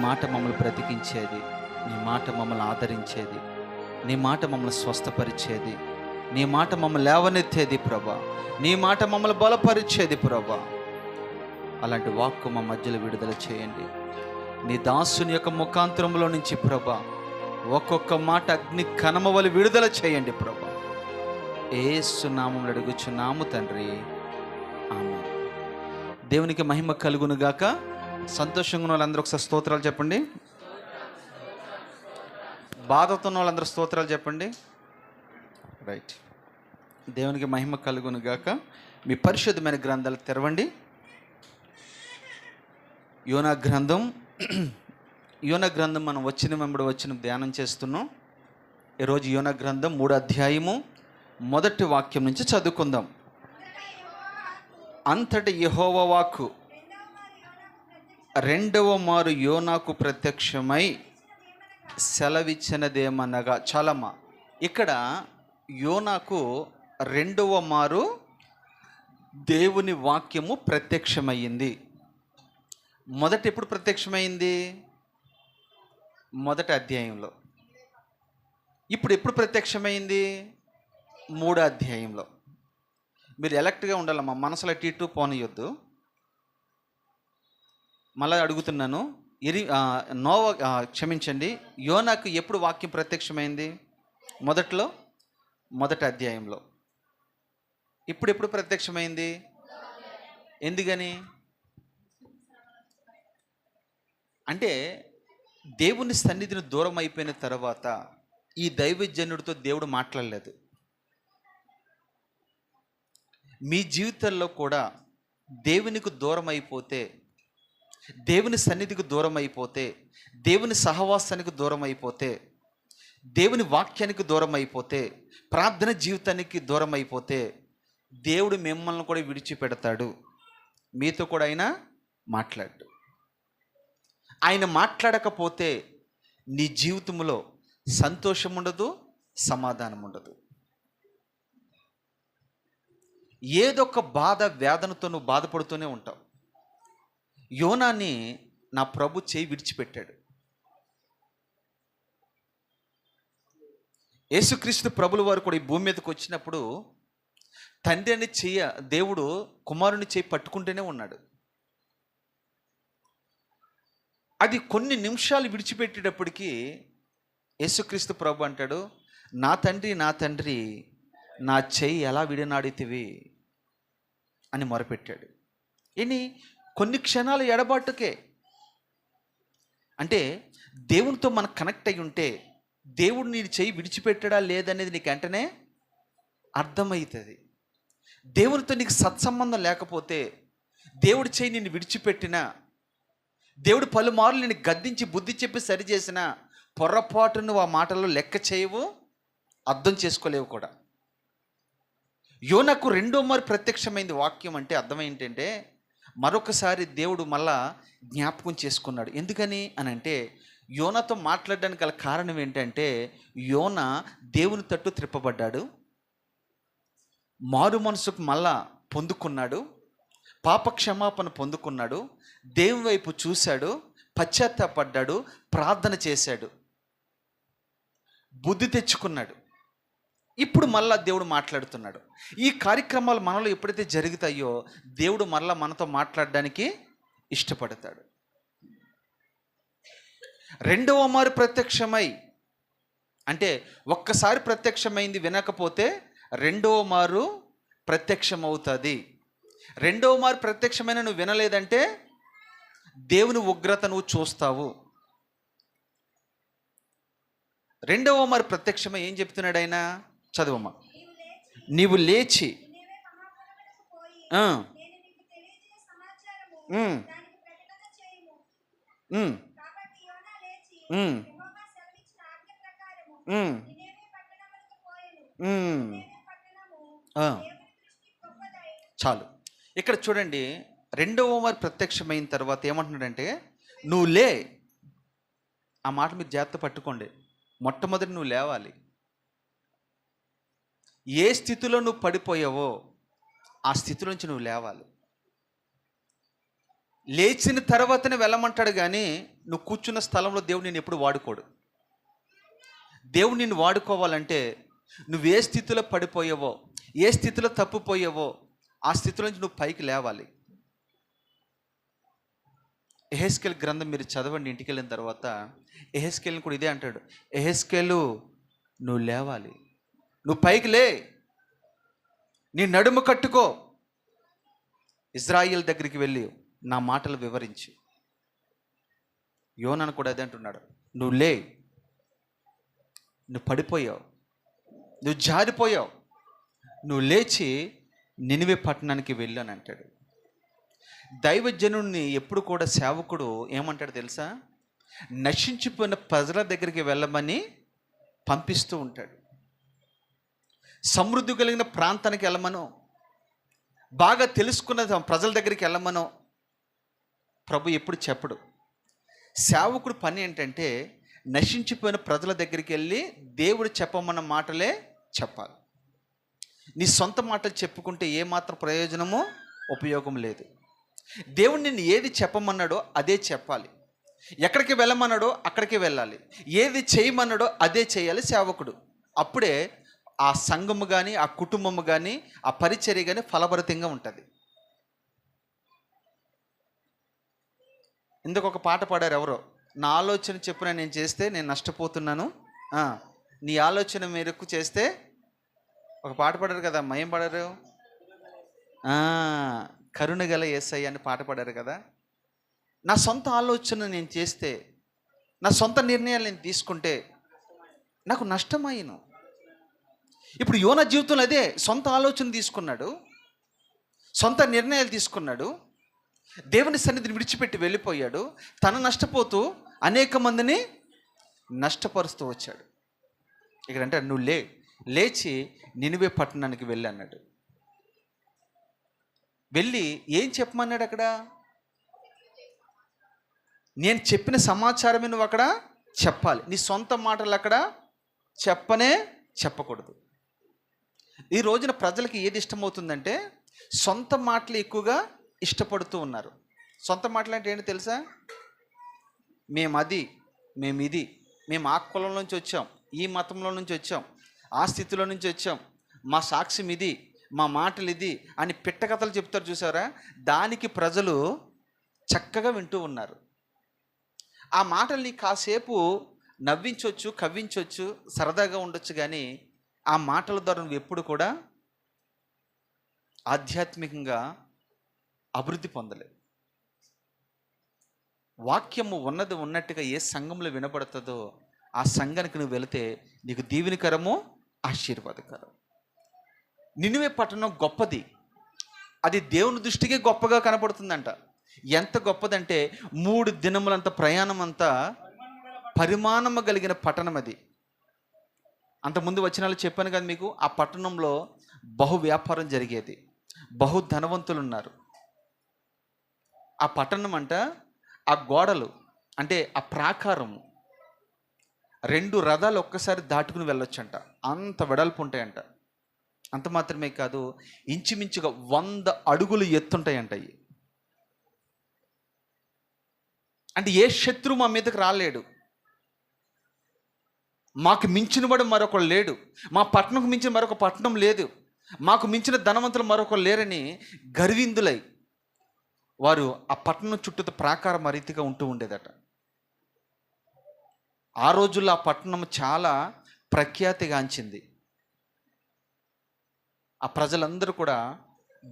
మాట మమ్మల్ని బ్రతికించేది, నీ మాట మమ్మల్ని ఆదరించేది, నీ మాట మమ్మల్ని స్వస్థపరిచేది, నీ మాట మమ్మల్ని లేవనెత్తేది ప్రభా, నీ మాట మమ్మల్ని బలపరిచేది ప్రభా. అలాంటి వాక్కు మా మధ్యలో విడుదల చేయండి. నీ దాసుని యొక్క ముఖాంతరంలో నుంచి ప్రభా ఒక్కొక్క మాట అగ్ని కనమవలి విడుదల చేయండి ప్రభా. యేసు నామములో అడుగుచున్నాము తండ్రి, ఆమేన్. దేవునికి మహిమ కలుగును గాక. సంతోషంగా ఉన్న వాళ్ళందరూ ఒకసారి స్తోత్రాలు చెప్పండి. బాధతో ఉన్న వాళ్ళందరూ స్తోత్రాలు చెప్పండి. రైట్. దేవునికి మహిమ కలుగును గాక. మీ పరిశుద్ధమైన గ్రంథాలు తెరవండి. యోనా గ్రంథం మనం వచ్చిన ధ్యానం చేస్తున్నాం. ఈరోజు యోనా గ్రంథం 3వ అధ్యాయము 1వ వాక్యం నుంచి చదువుకుందాం. అంతటి యెహోవా వాక్కు రెండవ మారు యోనాకు ప్రత్యక్షమై సెలవిచ్చినదేమనగా, చాలమ్మా, ఇక్కడ యోనాకు రెండవ మారు దేవుని వాక్యము ప్రత్యక్షమయ్యింది. మొదట ఎప్పుడు ప్రత్యక్షమైంది? మొదటి అధ్యాయంలో. ఇప్పుడు ఎప్పుడు ప్రత్యక్షమైంది? 3వ అధ్యాయంలో. మీరు ఎలక్ట్గా ఉండాలమ్మా, మనసులో టీటు పోనీయొద్దు. మళ్ళీ అడుగుతున్నాను, క్షమించండి, యోనాకు ఎప్పుడు వాక్యం ప్రత్యక్షమైంది? మొదటి అధ్యాయంలో. ఇప్పుడు ఎప్పుడు ప్రత్యక్షమైంది? ఎందుకని అంటే దేవుని సన్నిధిని దూరం అయిపోయిన తర్వాత ఈ దైవజనుడితో దేవుడు మాట్లాడలేదు. మీ జీవితాల్లో కూడా దేవునికి దూరం అయిపోతే, దేవుని సన్నిధికి దూరం అయిపోతే, దేవుని సహవాసానికి దూరం అయిపోతే, దేవుని వాక్యానికి దూరం అయిపోతే, ప్రార్థన జీవితానికి దూరం అయిపోతే దేవుడు మిమ్మల్ని కూడా విడిచిపెడతాడు. మీతో కూడా ఆయన మాట్లాడు. ఆయన మాట్లాడకపోతే నీ జీవితంలో సంతోషం ఉండదు, సమాధానం ఉండదు. ఏదొక బాధ, వేదనతో నువ్వు బాధపడుతూనే ఉంటావు. యోనాని నా ప్రభు చేయి విడిచిపెట్టాడు. యేసుక్రీస్తు ప్రభుల వారు కూడా ఈ భూమి మీదకి వచ్చినప్పుడు తండ్రి అని దేవుడు కుమారుని చేయి పట్టుకుంటూనే ఉన్నాడు. అది కొన్ని నిమిషాలు విడిచిపెట్టేటప్పటికీ యేసుక్రీస్తు ప్రభు అంటాడు, నా తండ్రి నా చెయ్యి ఎలా విడనాడితివి అని మొరపెట్టాడు. కొన్ని క్షణాల ఎడబాటుకే. అంటే దేవునితో మనం కనెక్ట్ అయి ఉంటే దేవుడు నీ చెయ్యి విడిచిపెట్టాడా లేదనేది నీకు వెంటనే అర్థమవుతుంది. దేవునితో నీకు సత్సంబంధం లేకపోతే, దేవుడి చెయ్యి నిన్ను విడిచిపెట్టినా, దేవుడు పలుమార్లు నేను గద్దించి బుద్ధి చెప్పి సరిచేసిన పొరపాటు నువ్వు ఆ మాటల్లో లెక్క చేయవు, అర్థం చేసుకోలేవు కూడా. యోనాకు రెండో మారు ప్రత్యక్షమైంది వాక్యం అంటే అర్థం ఏంటంటే, మరొకసారి దేవుడు మళ్ళా జ్ఞాపకం చేసుకున్నాడు. ఎందుకని అని అంటే, యోనాతో మాట్లాడడానికి గల కారణం ఏంటంటే, యోనా దేవుని తట్టు త్రిప్పబడ్డాడు, మారు మనసుకు మళ్ళా పొందుకున్నాడు, పాప క్షమాపణ పొందుకున్నాడు, దేవుని వైపు చూశాడు, పశ్చాత్తాపడ్డాడు, ప్రార్థన చేశాడు, బుద్ధి తెచ్చుకున్నాడు. ఇప్పుడు మళ్ళా దేవుడు మాట్లాడుతున్నాడు. ఈ కార్యక్రమాలు మనలో ఎప్పుడైతే జరుగుతాయో దేవుడు మళ్ళా మనతో మాట్లాడడానికి ఇష్టపడతాడు. రెండవ మారు ప్రత్యక్షమై అంటే ఒక్కసారి ప్రత్యక్షమైంది వినకపోతే రెండవ మారు ప్రత్యక్షమవుతుంది. రెండవ మారు ప్రత్యక్షమైన నువ్వు వినలేదంటే దేవుని ఉగ్రత నువ్వు చూస్తావు. రెండవ మారు ప్రత్యక్షమై ఏం చెప్తున్నాడు ఆయన? చదువమ్మా. నీవు లేచి చాలు. ఇక్కడ చూడండి, రెండవ మారు ప్రత్యక్షమైన తర్వాత ఏమంటున్నాడంటే, నువ్వు లే. ఆ మాట మీరు జాగ్రత్త పట్టుకోండి. మొట్టమొదటి నువ్వు లేవాలి. ఏ స్థితిలో నువ్వు పడిపోయావో ఆ స్థితిలోంచి నువ్వు లేవాలి. లేచిన తర్వాతనే వెళ్ళమంటాడు, కానీ నువ్వు కూర్చున్న స్థలంలో దేవుడు నిన్ను ఎప్పుడు వాడుకోడు. దేవుడు నిన్ను వాడుకోవాలంటే నువ్వు ఏ స్థితిలో పడిపోయావో, ఏ స్థితిలో తప్పిపోయావో ఆ స్థితిలో నుంచి నువ్వు పైకి లేవాలి. యెహెజ్కేలు గ్రంథం మీరు చదవండి ఇంటికి వెళ్ళిన తర్వాత. యెహెజ్కేలుని కూడా ఇదే అంటాడు, యెహెజ్కేలు నువ్వు లేవాలి, నువ్వు పైకి లే, నీ నడుము కట్టుకో, ఇజ్రాయిల్ దగ్గరికి వెళ్ళి నా మాటలు వివరించి. యోనాను కూడా అదే అంటున్నాడు, నువ్వు లే, నువ్వు పడిపోయావు, నువ్వు జారిపోయావు, నువ్వు లేచి నినివే పట్టణానికి వెళ్ళు అని అంటాడు. దైవజనుడిని ఎప్పుడు కూడా సేవకుడు ఏమంటాడు తెలుసా? నశించిపోయిన ప్రజల దగ్గరికి వెళ్ళమని పంపిస్తూ ఉంటాడు. సమృద్ధి కలిగిన ప్రాంతానికి వెళ్ళమను, బాగా తెలుసుకున్న ప్రజల దగ్గరికి వెళ్ళమను ప్రభు ఎప్పుడు చెప్పడు. సేవకుడు పని ఏంటంటే నశించిపోయిన ప్రజల దగ్గరికి వెళ్ళి దేవుడు చెప్పమన్న మాటలే చెప్పాలి. నీ సొంత మాటలు చెప్పుకుంటే ఏమాత్రం ప్రయోజనమో ఉపయోగం లేదు. దేవుడు నిన్ను ఏది చెప్పమన్నాడో అదే చెప్పాలి, ఎక్కడికి వెళ్ళమన్నాడో అక్కడికి వెళ్ళాలి, ఏది చేయమన్నాడో అదే చేయాలి సేవకుడు. అప్పుడే ఆ సంఘము కానీ, ఆ కుటుంబము కానీ, ఆ పరిచర్య కానీ ఫలభరితంగా ఉంటుంది. ఇందుకు ఒక పాట పాడారు ఎవరో, నా ఆలోచన చెప్పున నేను చేస్తే నేను నష్టపోతున్నాను, నీ ఆలోచన మేరకు చేస్తే. ఒక పాట పాడారు కదా, ఏం పాడారు? కరుణగల యేసయ్య అని పాట పాడారు కదా. నా సొంత ఆలోచన నేను చేస్తే, నా సొంత నిర్ణయాలు నేను తీసుకుంటే నాకు నష్టమైను. ఇప్పుడు యోనా జీవితంలో అదే, సొంత ఆలోచన తీసుకున్నాడు, సొంత నిర్ణయాలు తీసుకున్నాడు, దేవుని సన్నిధిని విడిచిపెట్టి వెళ్ళిపోయాడు. తను నష్టపోతూ అనేక మందిని నష్టపరుస్తూ వచ్చాడు. ఇక్కడంటే నువ్వు లేచి నినివే పట్టణానికి వెళ్ళి అన్నాడు. వెళ్ళి ఏం చెప్పమన్నాడు అక్కడ? నేను చెప్పిన సమాచారమే నువ్వు అక్కడ చెప్పాలి. నీ సొంత మాటలు అక్కడ చెప్పకూడదు. ఈ రోజున ప్రజలకి ఏది ఇష్టమవుతుందంటే సొంత మాటలు ఎక్కువగా ఇష్టపడుతూ ఉన్నారు. సొంత మాటలు అంటే ఏంటి తెలుసా? మేము ఇది, మేము ఆ కులం నుంచి వచ్చాం, ఈ మతంలో నుంచి వచ్చాం, ఆ స్థితిలో నుంచి వచ్చాం, మా సాక్ష్యం ఇది, మా మాటలు ఇది అని పిట్టకథలు చెప్తారు చూసారా? దానికి ప్రజలు చక్కగా వింటూ ఉన్నారు. ఆ మాటల్ని కాసేపు నవ్వించవచ్చు, కవ్వించవచ్చు, సరదాగా ఉండొచ్చు, కానీ ఆ మాటల ద్వారా నువ్వు ఎప్పుడు కూడా ఆధ్యాత్మికంగా అభివృద్ధి పొందలేవు. వాక్యము ఉన్నట్టుగా ఏ సంఘంలో వినబడుతుందో ఆ సంఘానికి నువ్వు వెళితే నీకు దీవెనకరము, ఆశీర్వాదకరం. నినివే పట్టణం గొప్పది, అది దేవుని దృష్టికి గొప్పగా కనపడుతుందంట. ఎంత గొప్పదంటే 3 దినములంత ప్రయాణం అంతా పరిమాణము కలిగిన పట్టణం అది. అంతకుముందు వచనాలు చెప్పాను కదా మీకు. ఆ పట్టణంలో బహు వ్యాపారం జరిగేది, బహు ధనవంతులు ఉన్నారు. ఆ పట్టణం అంట, ఆ గోడలు అంటే ఆ ప్రాకారము 2 రథాలు ఒక్కసారి దాటుకుని వెళ్ళొచ్చంట, అంత వెడల్పు ఉంటాయంట. అంత మాత్రమే కాదు, ఇంచుమించుగా 100 అడుగులు ఎత్తుంటాయంట. అంటే ఏ శత్రువు మా మీదకి రాలేడు, మాకు మించినవాడు మరొకరు లేడు, మా పట్టణంకు మించిన మరొక పట్టణం లేదు, మాకు మించిన ధనవంతులు మరొకరు లేరని గర్విందులై వారు ఆ పట్టణం చుట్టూ ప్రాకారం రీతిగా ఉంటూ ఉండేదట. ఆ రోజుల్లో ఆ పట్టణం చాలా ప్రఖ్యాతిగాంచింది. ఆ ప్రజలందరూ కూడా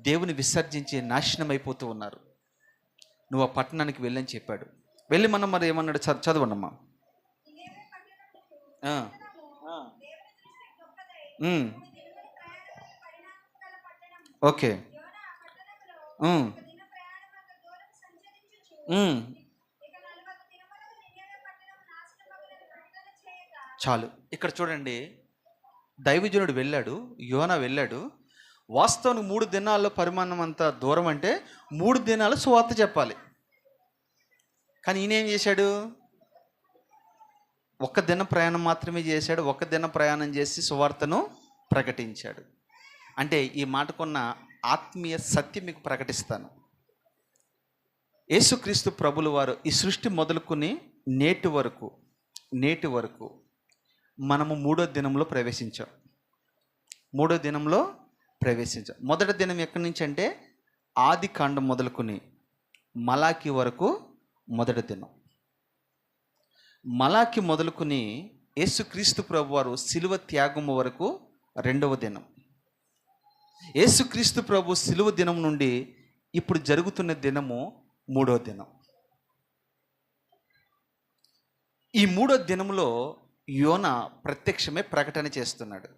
దేవుని విసర్జించి నాశనం అయిపోతూ ఉన్నారు. నువ్వు ఆ పట్టణానికి వెళ్ళని చెప్పాడు. వెళ్ళి మనం మరి ఏమన్నాడు చదవండమ్మా. ఓకే. చాలు. ఇక్కడ చూడండి, దైవజనుడు వెళ్ళాడు, యోనా వెళ్ళాడు. వాస్తవానికి 3 దినాల్లో పరిమాణం అంత దూరం అంటే 3 దినాలు సువార్త చెప్పాలి. కానీ ఈయన ఏం చేశాడు? 1 దిన ప్రయాణం మాత్రమే చేశాడు. 1 దిన ప్రయాణం చేసి సువార్తను ప్రకటించాడు. అంటే ఈ మాటకున్న ఆత్మీయ సత్యం మీకు ప్రకటిస్తాను. యేసుక్రీస్తు ప్రభులు వారు ఈ సృష్టి మొదలుకొని నేటి వరకు మనము మూడో దినంలో ప్రవేశించాం. మొదటి దినం ఎక్కడి నుంచి అంటే ఆది కాండం మొదలుకొని మలాకి వరకు మొదటి దినం. మలాకి మొదలుకొని యేసుక్రీస్తు ప్రభు వారు శిలువ త్యాగము వరకు రెండవ దినం. యేసుక్రీస్తు ప్రభు శిలువ దినం నుండి ఇప్పుడు జరుగుతున్న దినము మూడో దినం. ఈ మూడో దినంలో యోనా ప్రత్యక్షమే ప్రకటన చేస్తున్నాడు.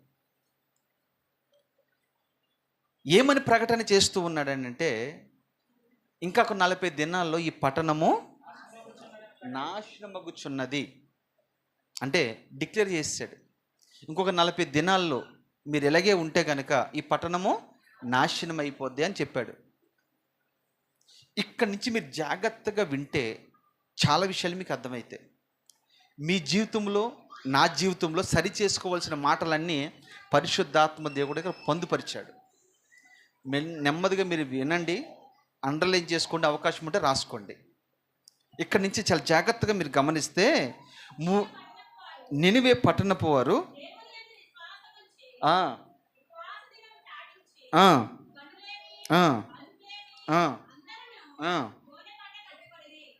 ఏమని ప్రకటన చేస్తూ ఉన్నాడనంటే, ఇంకా ఒక 40 దినాల్లో ఈ పట్టణము నాశనమగుచున్నది అంటే డిక్లేర్ చేశాడు. ఇంకొక 40 దినాల్లో మీరు ఎలాగే ఉంటే కనుక ఈ పట్టణము నాశనం అయిపోద్ది అని చెప్పాడు. ఇక్కడి నుంచి మీరు జాగ్రత్తగా వింటే చాలా విషయాలు మీకు అర్థమవుతాయి. మీ జీవితంలో, నా జీవితంలో సరి చేసుకోవాల్సిన మాటలన్నీ పరిశుద్ధాత్మ దేవుడి దగ్గర పొందుపరిచాడు. నెమ్మదిగా మీరు వినండి, అండర్లైన్ చేసుకోండి, అవకాశం ఉంటే రాసుకోండి. ఇక్కడి నుంచి చాలా జాగ్రత్తగా మీరు గమనిస్తే, నినివే పట్టణపు వారు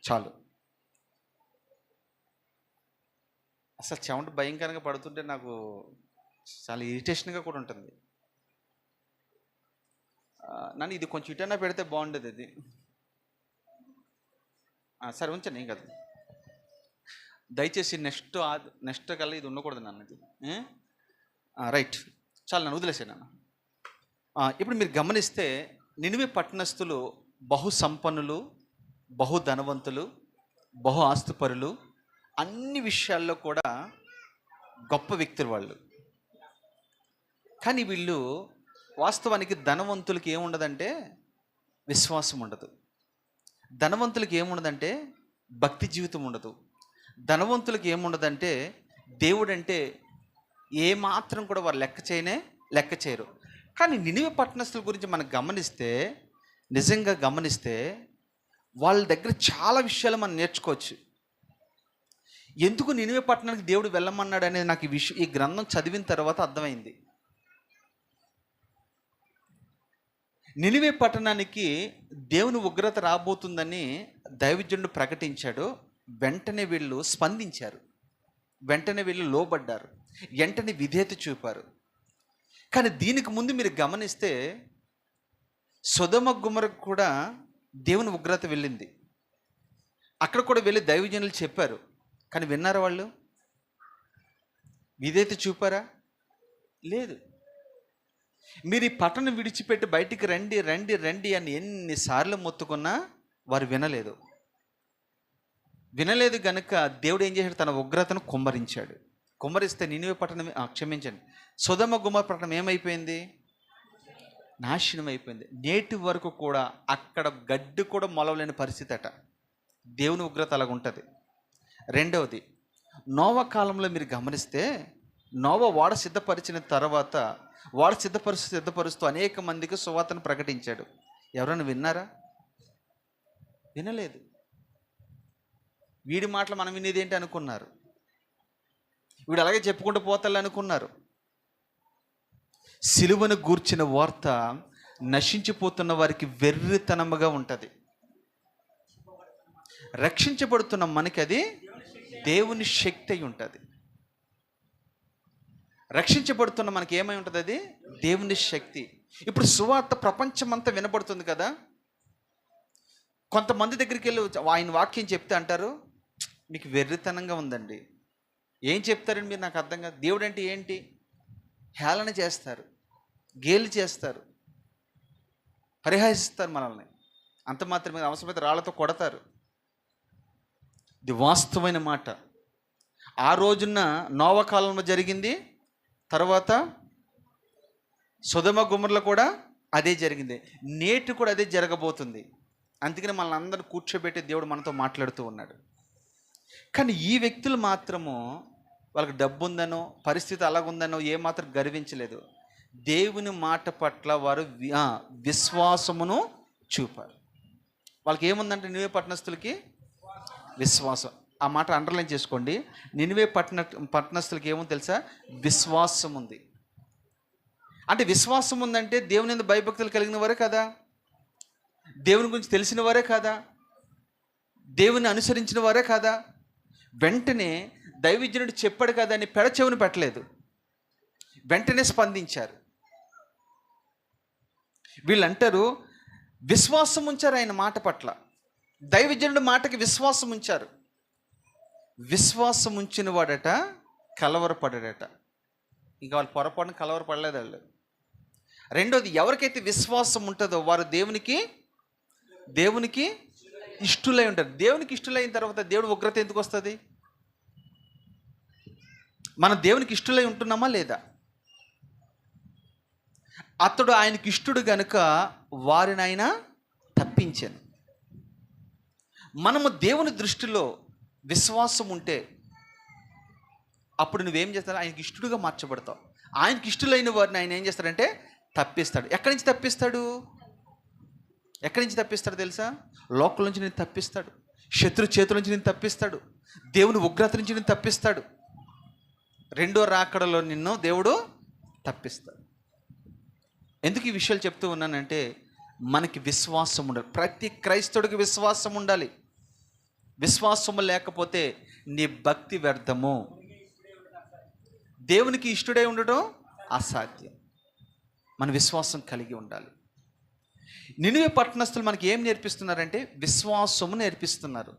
చాలు. అసలు చెమట భయంకరంగా పడుతుంటే నాకు చాలా ఇరిటేషన్గా కూడా ఉంటుంది. నన్ను ఇది కొంచెం ఇటన్నా పెడితే బాగుండేది. అది సరే ఉంచండి, ఏం కదా. దయచేసి నెక్స్ట్ కల్లా ఇది ఉండకూడదు నన్ను. ఇది రైట్, చాలా నన్ను వదిలేసాను నాన్న. ఇప్పుడు మీరు గమనిస్తే నినివే పట్టణస్థులు బహు సంపన్నులు, బహు ధనవంతులు, బహు ఆస్తుపరులు, అన్ని విషయాల్లో కూడా గొప్ప వ్యక్తులు వాళ్ళు. కానీ వీళ్ళు వాస్తవానికి ధనవంతులకి ఏముండదంటే విశ్వాసం ఉండదు. ధనవంతులకి ఏముండదంటే భక్తి జీవితం ఉండదు. ధనవంతులకి ఏముండదంటే దేవుడు అంటే ఏమాత్రం కూడా వారు లెక్క చేయరు. కానీ నినివే పట్టణస్థుల గురించి మనం నిజంగా గమనిస్తే వాళ్ళ దగ్గర చాలా విషయాలు మనం నేర్చుకోవచ్చు. ఎందుకు నినివే పట్టణానికి దేవుడు వెళ్ళమన్నాడు అనేది నాకు ఈ గ్రంథం చదివిన తర్వాత అర్థమైంది. నినివే పట్టణానికి దేవుని ఉగ్రత రాబోతుందని దైవజనుడు ప్రకటించాడు. వెంటనే వీళ్ళు స్పందించారు, వెంటనే వీళ్ళు లోబడ్డారు, వెంటనే విధేయత చూపారు. కానీ దీనికి ముందు మీరు గమనిస్తే సొదొమ గొమొర్రాకు కూడా దేవుని ఉగ్రత వెళ్ళింది. అక్కడ కూడా వెళ్ళి దైవజనులు చెప్పారు. కానీ విన్నారా వాళ్ళు? విధేయత చూపారా? లేదు. మీరు ఈ పట్టణం విడిచిపెట్టి బయటికి రండి రండి రండి అని ఎన్నిసార్లు మొత్తుకున్నా వారు వినలేదు గనుక దేవుడు ఏం చేశాడు? తన ఉగ్రతను కుమ్మరిస్తే నినివే పట్టణం, క్షమించండి, సొదొమ గొమొర్రా పట్టణం ఏమైపోయింది? నాశనం అయిపోయింది. నేటి వరకు కూడా అక్కడ గడ్డి కూడా మొలవలేని పరిస్థితి అట. దేవుని ఉగ్రత అలాగ ఉంటుంది. రెండవది, నోవా కాలంలో మీరు గమనిస్తే నోవా వాడ సిద్ధపరిచిన తర్వాత వాడు సిద్ధపరుస్తూ అనేక మందికి సువార్తను ప్రకటించాడు. ఎవరైనా విన్నారా? వినలేదు. వీడి మాటలు మనం వినేది ఏంటి అనుకున్నారు. వీడు అలాగే చెప్పుకుంటూ పోతాళ్ళు అనుకున్నారు. సిలువను గూర్చిన వార్త నశించిపోతున్న వారికి వెర్రితనముగా ఉంటుంది. రక్షించబడుతున్న మనకి అది దేవుని శక్తి అయి ఉంటుంది. రక్షించబడుతున్న మనకి ఏమై ఉంటుంది? అది దేవుని శక్తి. ఇప్పుడు సువార్త ప్రపంచమంతా వినబడుతుంది కదా. కొంతమంది దగ్గరికి వెళ్ళి ఆయన వాక్యం చెప్తే అంటారు, మీకు వెర్రితనంగా ఉందండి. ఏం చెప్తారండి మీరు? నాకు అర్థం కాదు. దేవుడు అంటే ఏంటి? హేళన చేస్తారు, గేలి చేస్తారు, పరిహాసిస్తారు మనల్ని. అంత మాత్రమే, అవసరమైతే రాళ్లతో కొడతారు. ఇది వాస్తవమైన మాట. ఆ రోజున నోవా కాలంలో జరిగింది, తర్వాత సొదొమ గొమొర్రాలో కూడా అదే జరిగింది, నేటి కూడా అదే జరగబోతుంది. అందుకని మనల్ని అందరూ కూర్చోబెట్టి దేవుడు మనతో మాట్లాడుతూ ఉన్నాడు. కానీ ఈ వ్యక్తులు మాత్రము వాళ్ళకి డబ్బు ఉందనో పరిస్థితి అలాగుందనో ఏమాత్రం గర్వించలేదు. దేవుని మాట పట్ల వారు విశ్వాసమును చూపారు. వాళ్ళకి ఏముందంటే నినివే పట్టణస్థులకి విశ్వాసం. ఆ మాట అండర్లైన్ చేసుకోండి. నినివే పట్టణస్థులకి ఏముంది తెలుసా? విశ్వాసం ఉంది. అంటే విశ్వాసం ఉందంటే దేవుని యందు భయభక్తులు కలిగిన వారే కదా, దేవుని గురించి తెలిసిన వారే కదా, దేవుని అనుసరించిన వారే కదా. వెంటనే దైవజనుడు చెప్పాడు కదా అని పెడచెవుని పెట్టలేదు, వెంటనే స్పందించారు. వీళ్ళు అంటారు విశ్వాసం ఉంచారు ఆయన మాట పట్ల, దైవజనుడి మాటకి విశ్వాసం ఉంచారు. విశ్వాసం ఉంచిన వాడట కలవరపడాడట. ఇంకా వాళ్ళు పొరపాటున కలవరపడలేదు వాళ్ళు. రెండోది, ఎవరికైతే విశ్వాసం ఉంటుందో వారు దేవునికి ఇష్టులై ఉంటారు. దేవునికి ఇష్టులైన తర్వాత దేవుడు ఉగ్రత ఎందుకు వస్తుంది? మనం దేవునికి ఇష్టులై ఉంటున్నామా లేదా? అతడు ఆయనకి ఇష్టుడు గనుక వారిని ఆయన తప్పించాను. మనము దేవుని దృష్టిలో విశ్వాసం ఉంటే అప్పుడు నువ్వేం చేస్తావు? ఆయనకి ఇష్టుడుగా మార్చబడతావు. ఆయనకి ఇష్టులైన వారిని ఆయన ఏం చేస్తాడంటే తప్పిస్తాడు. ఎక్కడి నుంచి తప్పిస్తాడు? తెలుసా? లోకం నుంచి నేను తప్పిస్తాడు, శత్రు చేతుల నుంచి నేను తప్పిస్తాడు, దేవుని ఉగ్రత నుంచి నేను తప్పిస్తాడు, రెండో రాకడలో నిన్ను దేవుడు తప్పిస్తాడు. ఎందుకు ఈ విషయాలు చెప్తూ ఉన్నానంటే మనకి విశ్వాసం ఉండాలి. ప్రతి క్రైస్తవుడికి విశ్వాసం ఉండాలి. విశ్వాసము లేకపోతే నీ భక్తి వ్యర్థము. దేవునికి ఇష్టడై ఉండడం అసాధ్యం. మన విశ్వాసం కలిగి ఉండాలి. నినివే పట్టణస్థులు మనకి ఏం నేర్పిస్తున్నారంటే విశ్వాసము నేర్పిస్తున్నారు.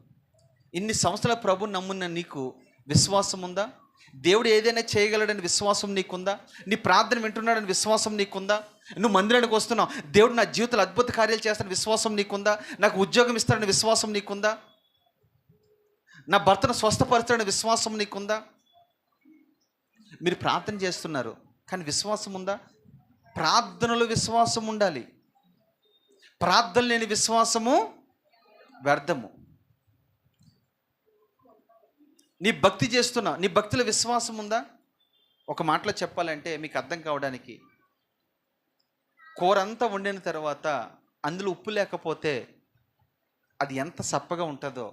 ఇన్ని సంవత్సరాల ప్రభుని నమ్మున్న నీకు విశ్వాసం ఉందా? దేవుడు ఏదైనా చేయగలడని విశ్వాసం నీకుందా? నీ ప్రార్థన వింటున్నాడని విశ్వాసం నీకుందా? నువ్వు మందిరానికి వస్తున్నావు, దేవుడు నా జీవితంలో అద్భుత కార్యాలు చేస్తాడని విశ్వాసం నీకుందా? నాకు ఉద్యోగం ఇస్తాడని విశ్వాసం నీకుందా? నా భర్తను స్వస్థపరుస్తాడని విశ్వాసం నీకుందా? మీరు ప్రార్థన చేస్తున్నారు కానీ విశ్వాసం ఉందా? ప్రార్థనలో విశ్వాసం ఉండాలి. ప్రార్థన లేని విశ్వాసము వ్యర్థము. నీ భక్తి చేస్తున్నా, నీ భక్తిలో విశ్వాసం ఉందా? ఒక మాటలో చెప్పాలంటే మీకు అర్థం కావడానికి, కూర అంతా వండిన తర్వాత అందులో ఉప్పు లేకపోతే అది ఎంత సప్పగా ఉంటుందో,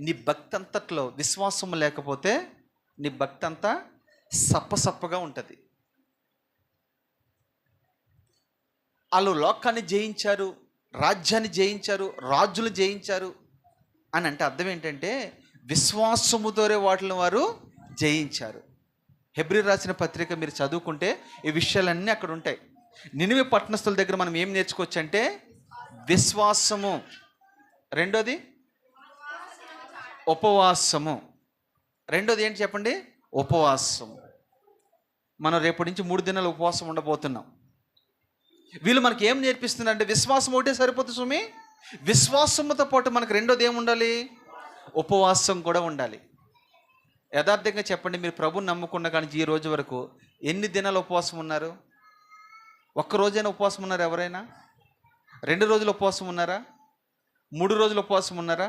నీ భక్తి అంతట్లో విశ్వాసం లేకపోతే నీ భక్తి అంతా సప్పగా ఉంటుంది. వాళ్ళు లోకాన్ని జయించారు, రాజ్యాన్ని జయించారు, రాజులు జయించారు అని అంటే అర్థం ఏంటంటే విశ్వాసముతోనే వాటిని వారు జయించారు. హెబ్రీ రాసిన పత్రిక మీరు చదువుకుంటే ఈ విషయాలన్నీ అక్కడ ఉంటాయి. నినివే పట్టణస్థుల దగ్గర మనం ఏం నేర్చుకోవచ్చు అంటే విశ్వాసము, రెండోది ఉపవాసము. రెండోది ఏంటి చెప్పండి? ఉపవాసము. మనం రేపటి నుంచి 3 దినాలు ఉపవాసం ఉండబోతున్నాం. వీళ్ళు మనకి ఏం నేర్పిస్తున్నారంటే విశ్వాసం ఒకటే సరిపోతుంది సుమి. విశ్వాసంతో పాటు మనకు రెండోది ఏముండాలి? ఉపవాసం కూడా ఉండాలి. యథార్థంగా చెప్పండి, మీరు ప్రభుని నమ్ముకున్న కానీ ఈ రోజు వరకు ఎన్ని దినాలు ఉపవాసం ఉన్నారు? ఒక్క రోజైనా ఉపవాసం ఉన్నారు ఎవరైనా? 2 రోజులు ఉపవాసం ఉన్నారా? 3 రోజులు ఉపవాసం ఉన్నారా?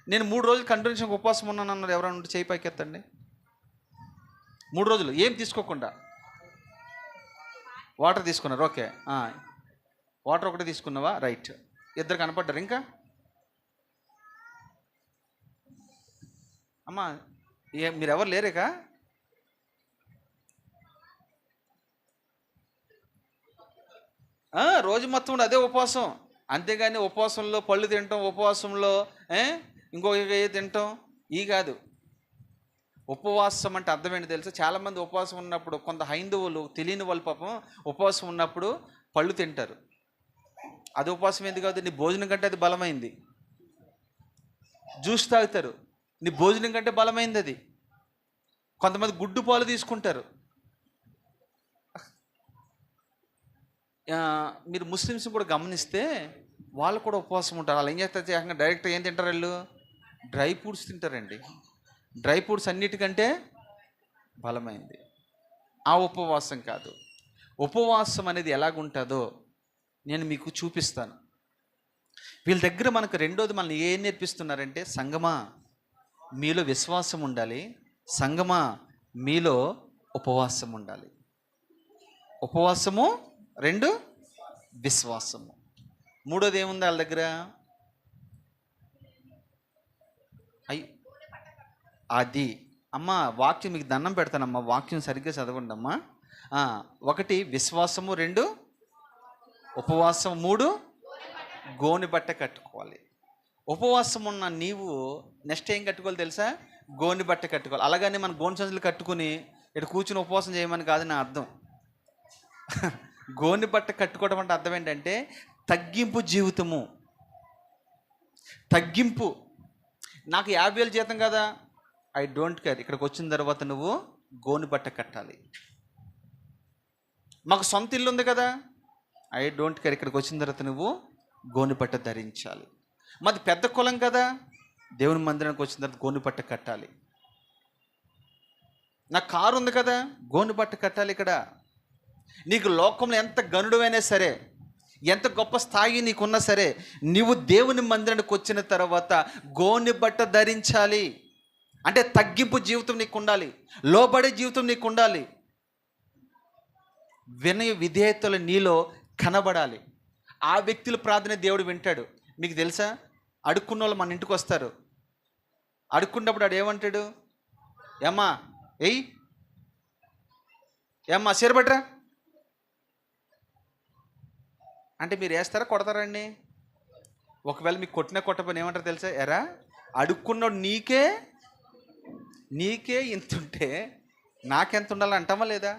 నేను 3 రోజులు కంటిన్యూషన్ ఉపవాసం ఉన్నాను అన్నారు ఎవరైనా ఉంటే చేయి పైకెత్తండి. 3 రోజులు ఏం తీసుకోకుండా వాటర్ తీసుకున్నారు. ఓకే, వాటర్ ఒకటే తీసుకున్నావా? రైట్. ఇద్దరు కనపడ్డారు. ఇంకా అమ్మా మీరు ఎవరు లేరేక? రోజు మొత్తం అదే ఉపవాసం. అంతేగాని ఉపవాసంలో పళ్ళు తినటం, ఉపవాసంలో ఇంకొక తినటం ఈ కాదు. ఉపవాసం అంటే అర్థం ఏంటి తెలుసా? చాలామంది ఉపవాసం ఉన్నప్పుడు, కొంత హైందవులు తెలియని వాళ్ళు పాపం ఉపవాసం ఉన్నప్పుడు పళ్ళు తింటారు. అది ఉపవాసం ఎందుకు కాదు? నీ భోజనం కంటే అది బలమైంది. జ్యూస్ తాగుతారు, నీ భోజనం కంటే బలమైంది అది. కొంతమంది గుడ్డు పాలు తీసుకుంటారు. మీరు ముస్లిమ్స్ కూడా గమనిస్తే వాళ్ళు కూడా ఉపవాసం ఉంటారు. వాళ్ళు ఏం చేస్తారు? డైరెక్ట్ ఏం తింటారు? వాళ్ళు డ్రై ఫ్రూట్స్ తింటారండి. డ్రై ఫ్రూట్స్ అన్నిటికంటే బలమైంది. ఆ ఉపవాసం కాదు. ఉపవాసం అనేది ఎలాగుంటుందో నేను మీకు చూపిస్తాను. వీళ్ళ దగ్గర మనకు రెండోది మనల్ని ఏం నేర్పిస్తున్నారంటే, సంగమా మీలో విశ్వాసం ఉండాలి, సంగమా మీలో ఉపవాసం ఉండాలి. ఉపవాసము, 2 విశ్వాసము. మూడోది ఏముంది వాళ్ళ దగ్గర? అయ్యి అది అమ్మ, వాక్యం మీకు దండం పెడతానమ్మా, వాక్యం సరిగ్గా చదవండి అమ్మా. ఒకటి విశ్వాసము, రెండు ఉపవాసం, మూడు గోని బట్ట కట్టుకోవాలి. ఉపవాసం ఉన్న నీవు నెక్స్ట్ ఏం కట్టుకోవాలి తెలుసా? గోని బట్ట కట్టుకోవాలి. అలాగని మన గోని సంచులు కట్టుకుని ఇక్కడ కూర్చుని ఉపవాసం చేయమని కాదు నా అర్థం. గోని బట్ట కట్టుకోవడం అంటే అర్థం ఏంటంటే తగ్గింపు జీవితము. తగ్గింపు. నాకు 50,000 జీతం కదా, ఐ డోంట్ కేర్. ఇక్కడికి వచ్చిన తర్వాత నువ్వు గోని బట్ట కట్టాలి. మాకు సొంత ఇల్లు ఉంది కదా, ఐ డోంట్ కేర్. ఇక్కడికి వచ్చిన తర్వాత నువ్వు గోని బట్ట ధరించాలి. మాది పెద్ద కులం కదా, దేవుని మందిరానికి వచ్చిన తర్వాత గోని బట్ట కట్టాలి. నాకు కారు ఉంది కదా, గోని బట్ట కట్టాలి. ఇక్కడ నీకు లోకంలో ఎంత గనుడువైనా సరే, ఎంత గొప్ప స్థాయి నీకున్నా సరే, నీవు దేవుని మందిరానికి వచ్చిన తర్వాత గోని బట్ట ధరించాలి. అంటే తగ్గింపు జీవితం నీకు ఉండాలి, లోబడే జీవితం నీకు ఉండాలి, వినయ విధేయతలు నీలో కనబడాలి. ఆ వ్యక్తుల ప్రార్థన దేవుడు వింటాడు. మీకు తెలుసా, అడుక్కున్న వాళ్ళు మన ఇంటికి వస్తారు. అడుక్కున్నప్పుడు ఆడు ఏమంటాడు? ఏమ్మా ఎయ్, ఏమ్మా చేరబట్రా అంటే మీరు వేస్తారా కొడతారండి? ఒకవేళ మీకు కొట్టకపోయినా ఏమంటారు తెలుసా? ఎరా అడుక్కున్నాడు నీకే ఇంత ఉంటే నాకెంత ఉండాలి అంటామా లేదా?